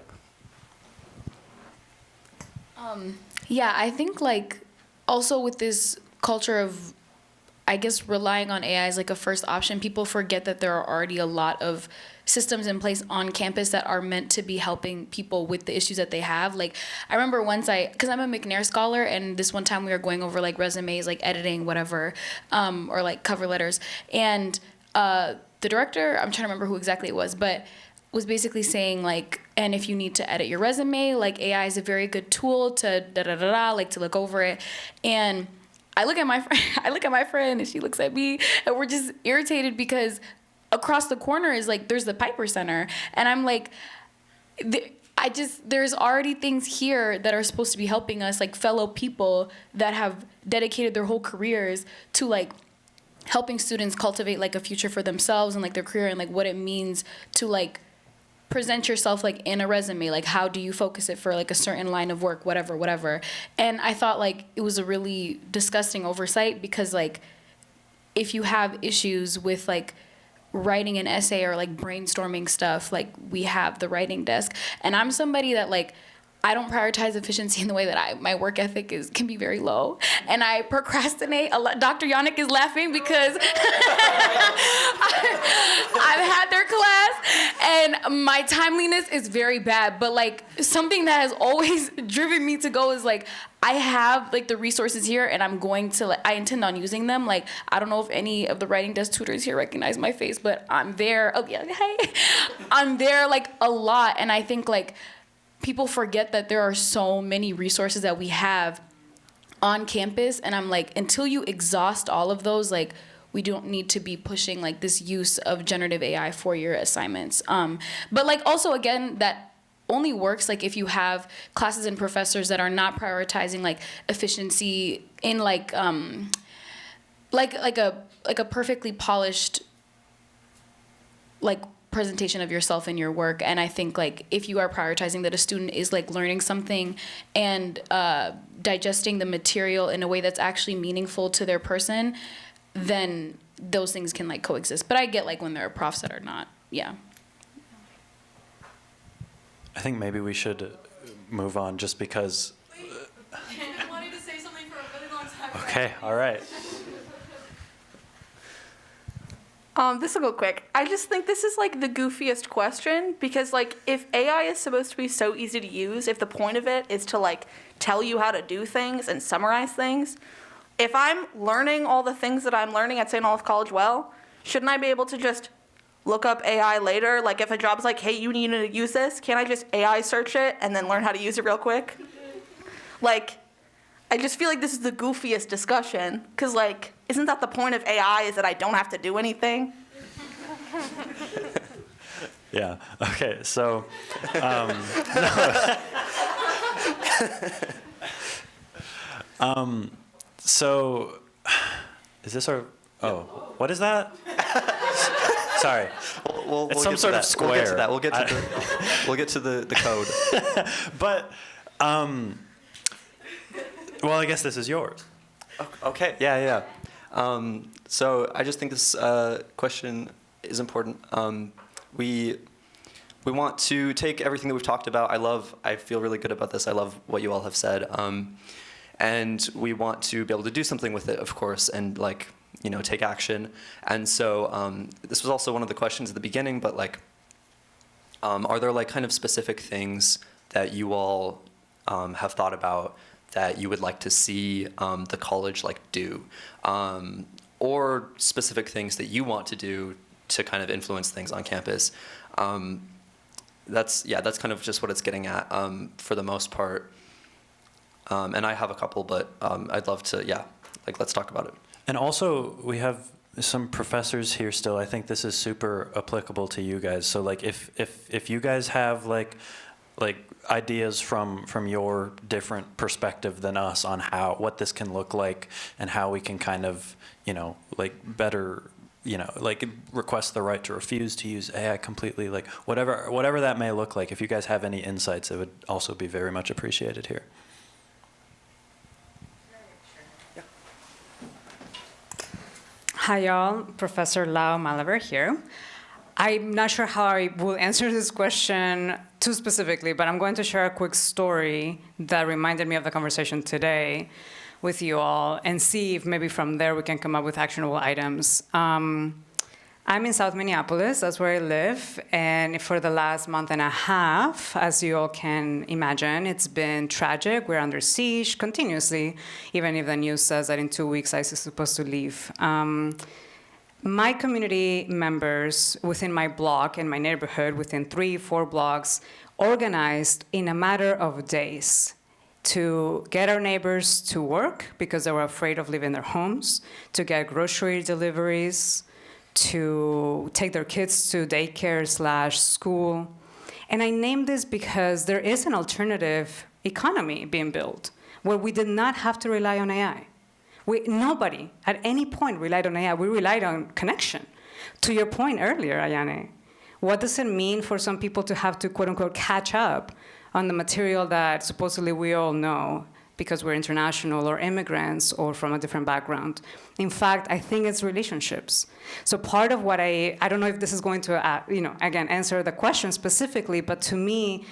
Speaker 7: Yeah, I think like also with this culture of, I guess, relying on AI as like a first option, people forget that there are already a lot of systems in place on campus that are meant to be helping people with the issues that they have. Like I remember once because I'm a McNair scholar, and this one time we were going over like resumes, like editing, whatever, or like cover letters. And the director, I'm trying to remember who exactly it was, but was basically saying like, and if you need to edit your resume, like AI is a very good tool to like to look over it. And I look at my friend and she looks at me, and we're just irritated because across the corner is like, there's the Piper Center. And I'm like, there's already things here that are supposed to be helping us, like fellow people that have dedicated their whole careers to like helping students cultivate like a future for themselves and like their career, and like what it means to like present yourself like in a resume, like how do you focus it for like a certain line of work, whatever. And I thought like it was a really disgusting oversight, because like if you have issues with like writing an essay or like brainstorming stuff, like we have the writing desk. And I'm somebody that like, I don't prioritize efficiency in the way that my work ethic can be very low, and I procrastinate a lot. Dr. Yannick is laughing because I've had their class and my timeliness is very bad. But like something that has always driven me to go is like, I have like the resources here, and I'm going to I intend on using them. Like I don't know if any of the writing desk tutors here recognize my face, but I'm there. Oh yeah, hey, I'm there like a lot, and I think like people forget that there are so many resources that we have on campus, and I'm like, until you exhaust all of those, like we don't need to be pushing like this use of generative AI for your assignments. But like also again, that only works like if you have classes and professors that are not prioritizing like efficiency in like a perfectly polished like presentation of yourself and your work. And I think like if you are prioritizing that a student is like learning something and digesting the material in a way that's actually meaningful to their person, then those things can like coexist. But I get like when there are profs that are not. Yeah.
Speaker 1: I think maybe we should move on just because.
Speaker 4: I've been wanting to say something for a really long time.
Speaker 1: Okay, all right.
Speaker 18: This will go quick. I just think this is like the goofiest question, because like if AI is supposed to be so easy to use, if the point of it is to like tell you how to do things and summarize things, if I'm learning all the things that I'm learning at St. Olaf College, well, shouldn't I be able to just look up AI later? Like if a job's like, hey, you need to use this, can't I just AI search it and then learn how to use it real quick? Like, I just feel like this is the goofiest discussion, because like, isn't that the point of AI, is that I don't have to do anything?
Speaker 1: Yeah, okay, so, so, is this our, what is that? Sorry. It's some sort of square.
Speaker 9: We'll get to that. We'll get to the code.
Speaker 1: But, well, I guess this is yours.
Speaker 9: Okay. Yeah. So I just think this question is important. We want to take everything that we've talked about. I feel really good about this. I love what you all have said. And we want to be able to do something with it, of course, and like, take action. And so this was also one of the questions at the beginning, but like, are there like kind of specific things that you all have thought about that you would like to see the college like do, or specific things that you want to do to kind of influence things on campus? That's kind of just what it's getting at for the most part. And I have a couple, but I'd love to, let's talk about it.
Speaker 1: And also, we have some professors here still. I think this is super applicable to you guys. So like if you guys have like ideas from your different perspective than us on what this can look like and how we can kind of, better, request the right to refuse to use AI completely, like whatever that may look like. If you guys have any insights, it would also be very much appreciated here.
Speaker 21: Hi, y'all. Professor Lau Malaver here. I'm not sure how I will answer this question too specifically, but I'm going to share a quick story that reminded me of the conversation today with you all and see if maybe from there we can come up with actionable items. I'm in South Minneapolis, that's where I live, and for the last month and a half, as you all can imagine, it's been tragic. We're under siege continuously, even if the news says that in 2 weeks ICE is supposed to leave. My community members within my block, in my neighborhood, within 3-4 blocks, organized in a matter of days to get our neighbors to work because they were afraid of leaving their homes, to get grocery deliveries, to take their kids to daycare/school. And I named this because there is an alternative economy being built where we did not have to rely on AI. Nobody at any point relied on AI. We relied on connection. To your point earlier, Ayane, what does it mean for some people to have to, quote unquote, catch up on the material that supposedly we all know because we're international or immigrants or from a different background? In fact, I think it's relationships. So part of what I don't know if this is going to, again, answer the question specifically, but to me,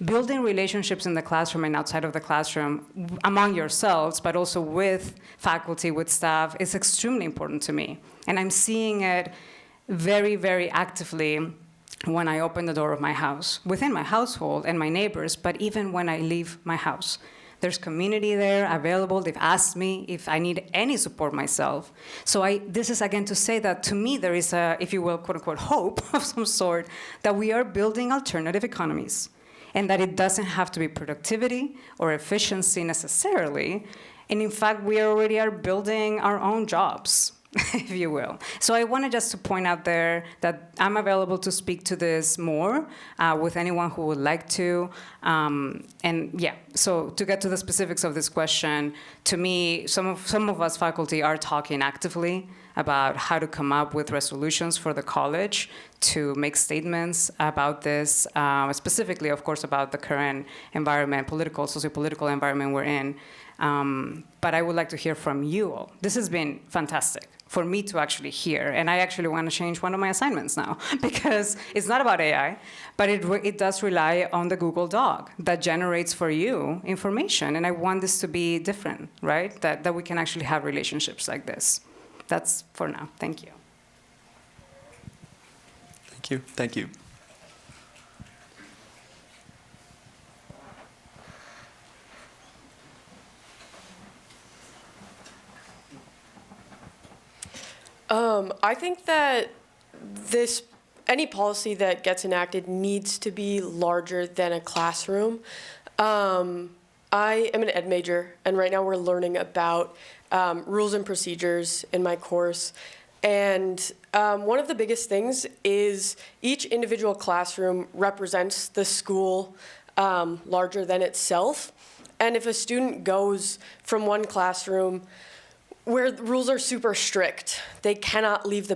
Speaker 21: building relationships in the classroom and outside of the classroom among yourselves, but also with faculty, with staff, is extremely important to me. And I'm seeing it very, very actively when I open the door of my house, within my household and my neighbors, but even when I leave my house. There's community there available. They've asked me if I need any support myself. So this is again to say that to me there is a, if you will, quote unquote, hope of some sort that we are building alternative economies and that it doesn't have to be productivity or efficiency necessarily. And in fact, we already are building our own jobs, if you will. So I wanted just to point out there that I'm available to speak to this more with anyone who would like to. And yeah, so to get to the specifics of this question, to me, some of us faculty are talking actively about how to come up with resolutions for the college to make statements about this, specifically, of course, about the current environment, socio-political environment we're in. But I would like to hear from you all. This has been fantastic for me to actually hear. And I actually want to change one of my assignments now because it's not about AI, but it does rely on the Google Doc that generates for you information. And I want this to be different, right? That we can actually have relationships like this. That's for now. Thank you.
Speaker 9: Thank you. Thank you.
Speaker 16: I think that any policy that gets enacted needs to be larger than a classroom. I am an ed major, and right now we're learning about rules and procedures in my course. And one of the biggest things is each individual classroom represents the school larger than itself. And if a student goes from one classroom where the rules are super strict, they cannot leave the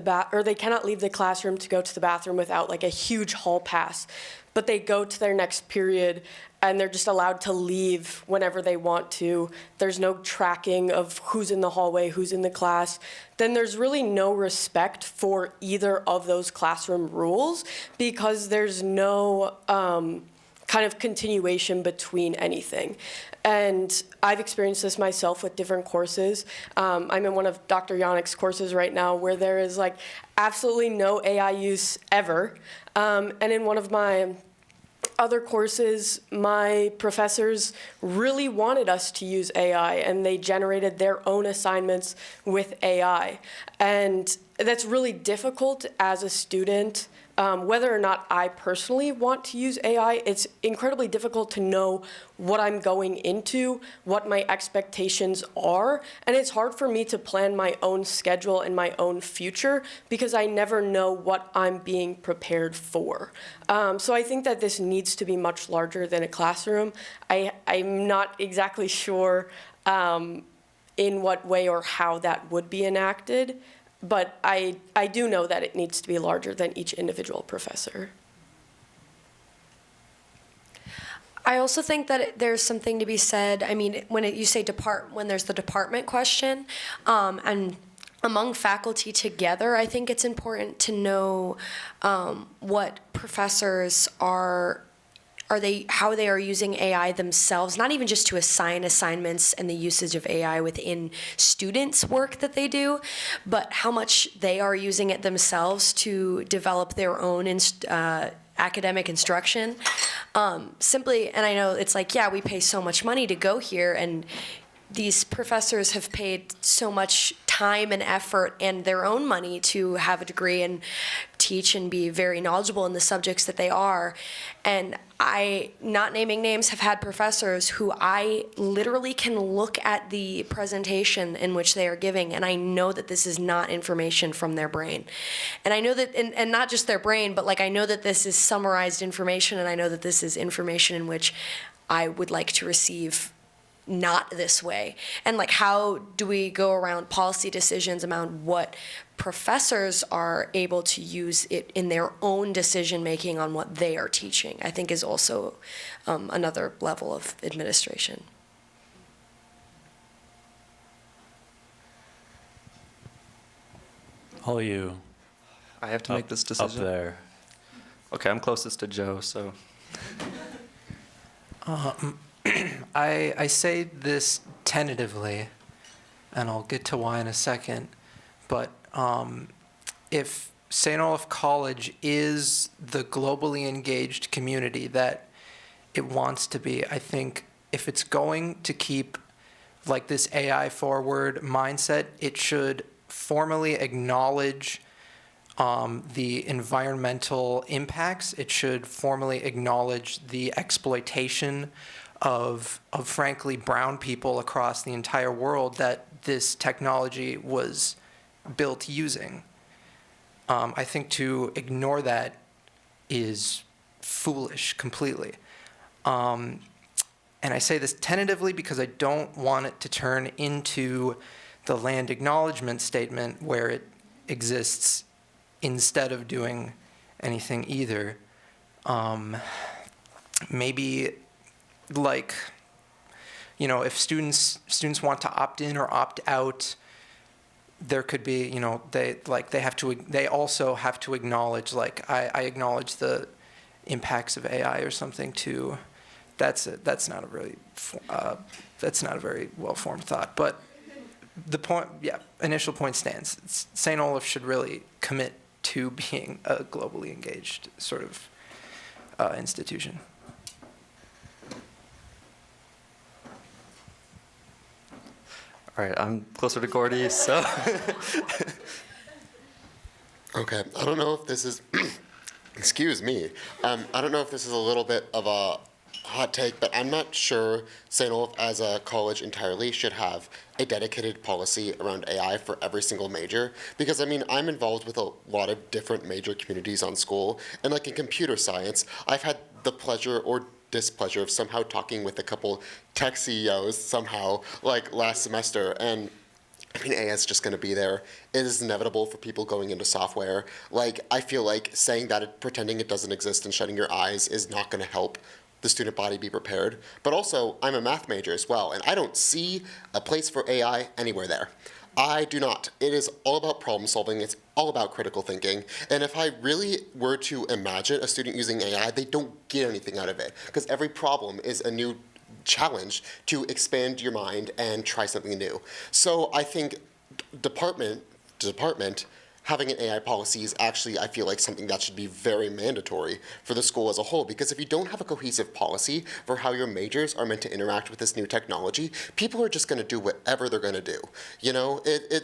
Speaker 16: classroom to go to the bathroom without like a huge hall pass, but they go to their next period and they're just allowed to leave whenever they want to. There's no tracking of who's in the hallway, who's in the class. Then there's really no respect for either of those classroom rules because there's no kind of continuation between anything. And I've experienced this myself with different courses. I'm in one of Dr. Yannick's courses right now where there is like absolutely no AI use ever. And in one of my other courses, my professors really wanted us to use AI and they generated their own assignments with AI. And that's really difficult as a student whether or not I personally want to use AI, it's incredibly difficult to know what I'm going into, what my expectations are, and it's hard for me to plan my own schedule and my own future because I never know what I'm being prepared for. So I think that this needs to be much larger than a classroom. I'm not exactly sure in what way or how that would be enacted, but I do know that it needs to be larger than each individual professor.
Speaker 5: I also think that there's something to be said. I mean, when you say when there's the department question, and among faculty together, I think it's important to know what professors how they are using AI themselves, not even just to assign assignments and the usage of AI within students' work that they do, but how much they are using it themselves to develop their own academic instruction. Simply, and I know it's like, yeah, we pay so much money to go here, and these professors have paid so much time and effort and their own money to have a degree and teach and be very knowledgeable in the subjects that they are. And I, not naming names, have had professors who I literally can look at the presentation in which they are giving, and I know that this is not information from their brain. And I know that, and not just their brain, but like I know that this is summarized information, and I know that this is information in which I would like to receive not this way. And like, how do we go around policy decisions around what professors are able to use it in their own decision making on what they are teaching, I think is also another level of administration.
Speaker 1: All you.
Speaker 9: I have to make this decision.
Speaker 1: Up there.
Speaker 9: Okay, I'm closest to Joe, so.
Speaker 13: I say this tentatively, and I'll get to why in a second, but if St. Olaf College is the globally engaged community that it wants to be, I think if it's going to keep like this AI forward mindset, it should formally acknowledge the environmental impacts. It should formally acknowledge the exploitation of frankly brown people across the entire world that this technology was built using. I think to ignore that is foolish completely. And I say this tentatively because I don't want it to turn into the land acknowledgement statement where it exists instead of doing anything either. Maybe like, you know, if students want to opt in or opt out, there could be, you know, they also have to acknowledge, like, I acknowledge the impacts of AI or something too. That's not a very well-formed thought, but the point, initial point stands. St. Olaf should really commit to being a globally engaged sort of institution.
Speaker 9: All right, I'm closer to Gordy, so.
Speaker 14: Okay, I don't know if this is, excuse me, I don't know if this is a little bit of a hot take, but I'm not sure St. Olaf as a college entirely should have a dedicated policy around AI for every single major. Because I mean, I'm involved with a lot of different major communities on school, and like in computer science, I've had the pleasure or displeasure of somehow talking with a couple tech CEOs somehow, like last semester, and I mean, AI is just going to be there. It is inevitable for people going into software. Like, I feel like saying that, pretending it doesn't exist and shutting your eyes is not going to help the student body be prepared. But also, I'm a math major as well, and I don't see a place for AI anywhere there. I do not. It is all about problem solving. It's all about critical thinking. And if I really were to imagine a student using AI, they don't get anything out of it, because every problem is a new challenge to expand your mind and try something new. So I think department having an AI policy is actually, I feel like, something that should be very mandatory for the school as a whole. Because if you don't have a cohesive policy for how your majors are meant to interact with this new technology, people are just going to do whatever they're going to do. You know,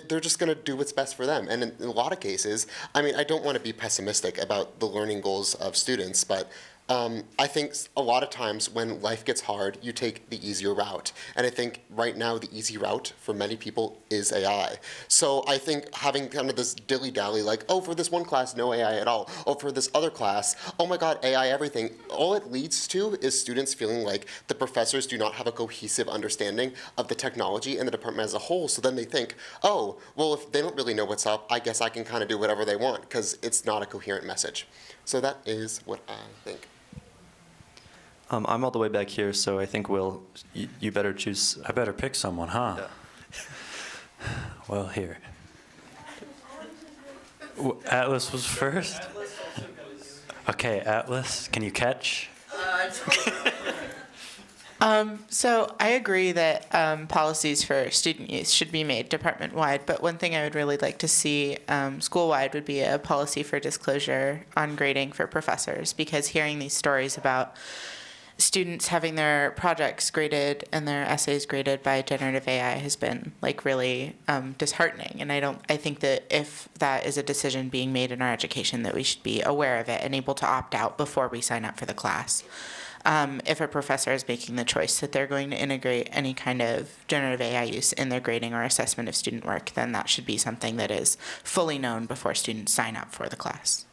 Speaker 14: they're just going to do what's best for them. And in a lot of cases, I mean, I don't want to be pessimistic about the learning goals of students, but I think a lot of times when life gets hard, you take the easier route. And I think right now the easy route for many people is AI. So I think having kind of this dilly-dally, like, oh, for this one class, no AI at all. Oh, for this other class, oh my God, AI everything. All it leads to is students feeling like the professors do not have a cohesive understanding of the technology and the department as a whole. So then they think, oh, well, if they don't really know what's up, I guess I can kind of do whatever they want because it's not a coherent message. So that is what I think.
Speaker 9: I'm all the way back here, so I think Will, you better choose.
Speaker 1: I better pick someone, huh?
Speaker 9: Yeah.
Speaker 1: Well, here. Atlas was first? Okay, Atlas, can you catch?
Speaker 20: So I agree that policies for student use should be made department-wide, but one thing I would really like to see school-wide would be a policy for disclosure on grading for professors, because hearing these stories about students having their projects graded and their essays graded by generative AI has been like really disheartening. And I think that if that is a decision being made in our education, that we should be aware of it and able to opt out before we sign up for the class. If a professor is making the choice that they're going to integrate any kind of generative AI use in their grading or assessment of student work, then that should be something that is fully known before students sign up for the class.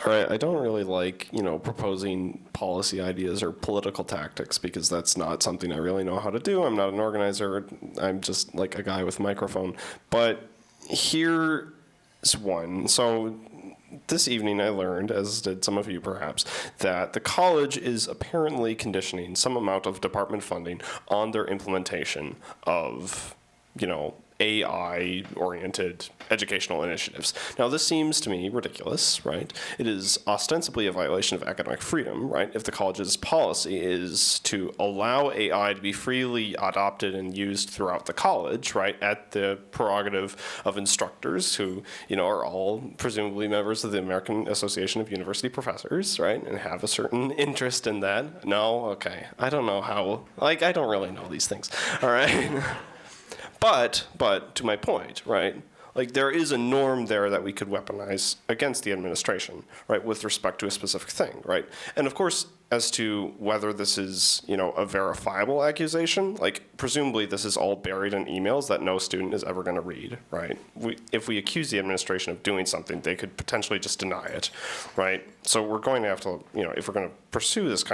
Speaker 19: All right, I don't really like, proposing policy ideas or political tactics because that's not something I really know how to do. I'm not an organizer. I'm just like a guy with a microphone. But here's one. So this evening I learned, as did some of you perhaps, that the college is apparently conditioning some amount of department funding on their implementation of, AI-oriented educational initiatives. Now, this seems to me ridiculous, right? It is ostensibly a violation of academic freedom, right? If the college's policy is to allow AI to be freely adopted and used throughout the college, right, at the prerogative of instructors who, are all presumably members of the American Association of University Professors, right, and have a certain interest in that. No? Okay. I don't know how, I don't really know these things, all right? But to my point, right, there is a norm there that we could weaponize against the administration, right, with respect to a specific thing, right? And of course, as to whether this is, a verifiable accusation, presumably this is all buried in emails that no student is ever going to read, right? If we accuse the administration of doing something, they could potentially just deny it, right? So we're going to have to, if we're going to pursue this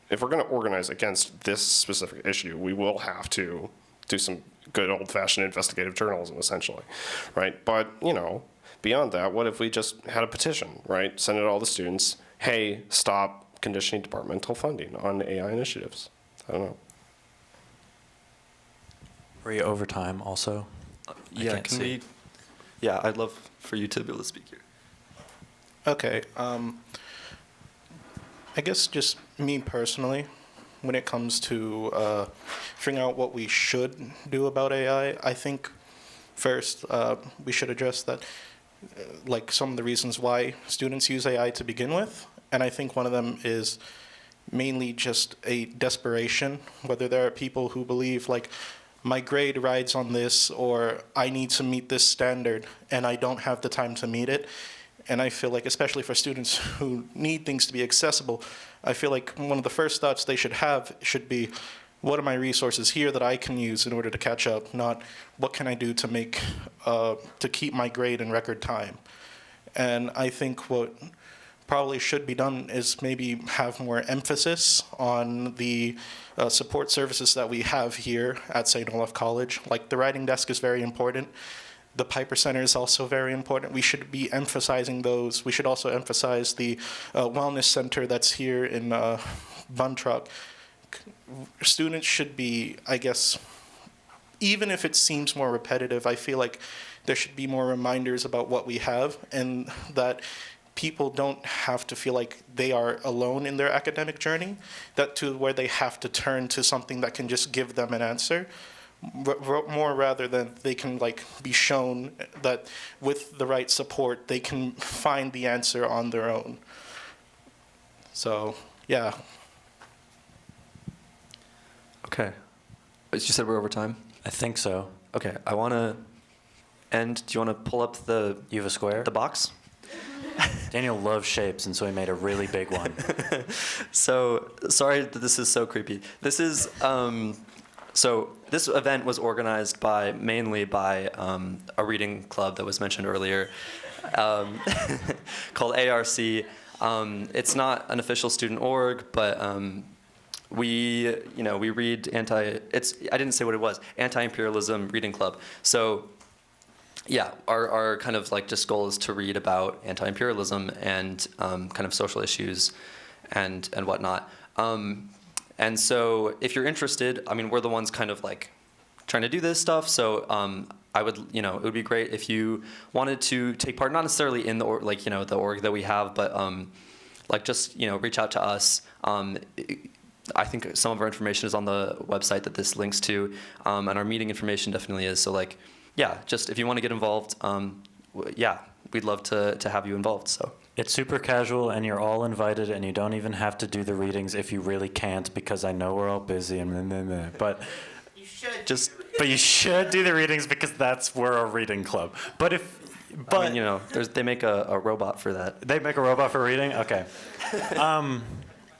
Speaker 19: if we're going to organize against this specific issue, we will have to do some good old-fashioned investigative journalism, essentially, right? But, beyond that, what if we just had a petition, right? Send it to all the students, hey, stop conditioning departmental funding on AI initiatives. I don't know.
Speaker 1: Were you overtime also?
Speaker 9: Yeah, yeah, I'd love for you to be able to speak here.
Speaker 2: Okay. I guess just me personally, when it comes to figuring out what we should do about AI, I think first we should address that, some of the reasons why students use AI to begin with. And I think one of them is mainly just a desperation, whether there are people who believe, my grade rides on this, or I need to meet this standard, and I don't have the time to meet it. And I feel like, especially for students who need things to be accessible, I feel like one of the first thoughts they should have should be, what are my resources here that I can use in order to catch up, not what can I do to to keep my grade in record time. And I think what probably should be done is maybe have more emphasis on the support services that we have here at St. Olaf College. The writing desk is very important. The Piper Center is also very important. We should be emphasizing those. We should also emphasize the wellness center that's here in Buntrock. Students should be, I guess, even if it seems more repetitive, I feel like there should be more reminders about what we have, and that people don't have to feel like they are alone in their academic journey, that to where they have to turn to something that can just give them an answer, more rather than they can like be shown that with the right support they can find the answer on their own. So yeah.
Speaker 9: Okay. You said we're over time?
Speaker 1: I think so.
Speaker 9: Okay, I want to end. Do you want to pull up the...
Speaker 1: You have a square?
Speaker 9: The box?
Speaker 1: Daniel loves shapes, and so he made a really big one.
Speaker 9: So, sorry that this is so creepy. This is... so this event was organized mainly by a reading club that was mentioned earlier called ARC. It's not an official student org, but we read I didn't say what it was, Anti-imperialism Reading Club. So yeah, our kind of like just goal is to read about anti-imperialism and kind of social issues and whatnot. And so if you're interested, I mean, we're the ones kind of like trying to do this stuff. So I would, it would be great if you wanted to take part, not necessarily in the the org that we have, but just reach out to us. I think some of our information is on the website that this links to, and our meeting information definitely is. So yeah, just if you want to get involved, yeah, we'd love to have you involved. So.
Speaker 1: It's super casual, and you're all invited, and you don't even have to do the readings if you really can't, because I know we're all busy and but
Speaker 20: you should.
Speaker 1: But you should do the readings because we're a reading club. But
Speaker 9: I mean, they make a robot for that.
Speaker 1: They make a robot for reading? Okay.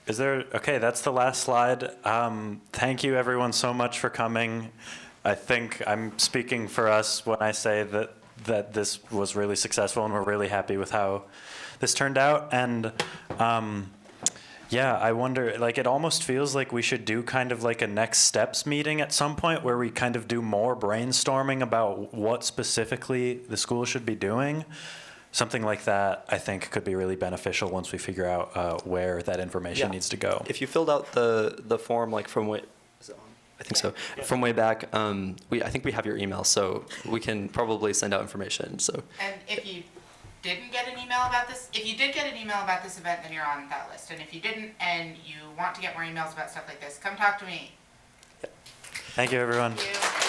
Speaker 1: Okay, that's the last slide. Thank you everyone so much for coming. I think I'm speaking for us when I say that this was really successful, and we're really happy with how this turned out. And yeah, I wonder, it almost feels like we should do kind of like a next steps meeting at some point where we kind of do more brainstorming about what specifically the school should be doing. Something like that, I think, could be really beneficial once we figure out where that information needs to go.
Speaker 9: If you filled out the form from way, I think so, from way back, I think we have your email, so we can probably send out information. So.
Speaker 20: And if you didn't get an email about this, if you did get an email about this event, then you're on that list. And if you didn't, and you want to get more emails about stuff like this, come talk to me.
Speaker 1: Thank you, everyone.
Speaker 20: Thank you.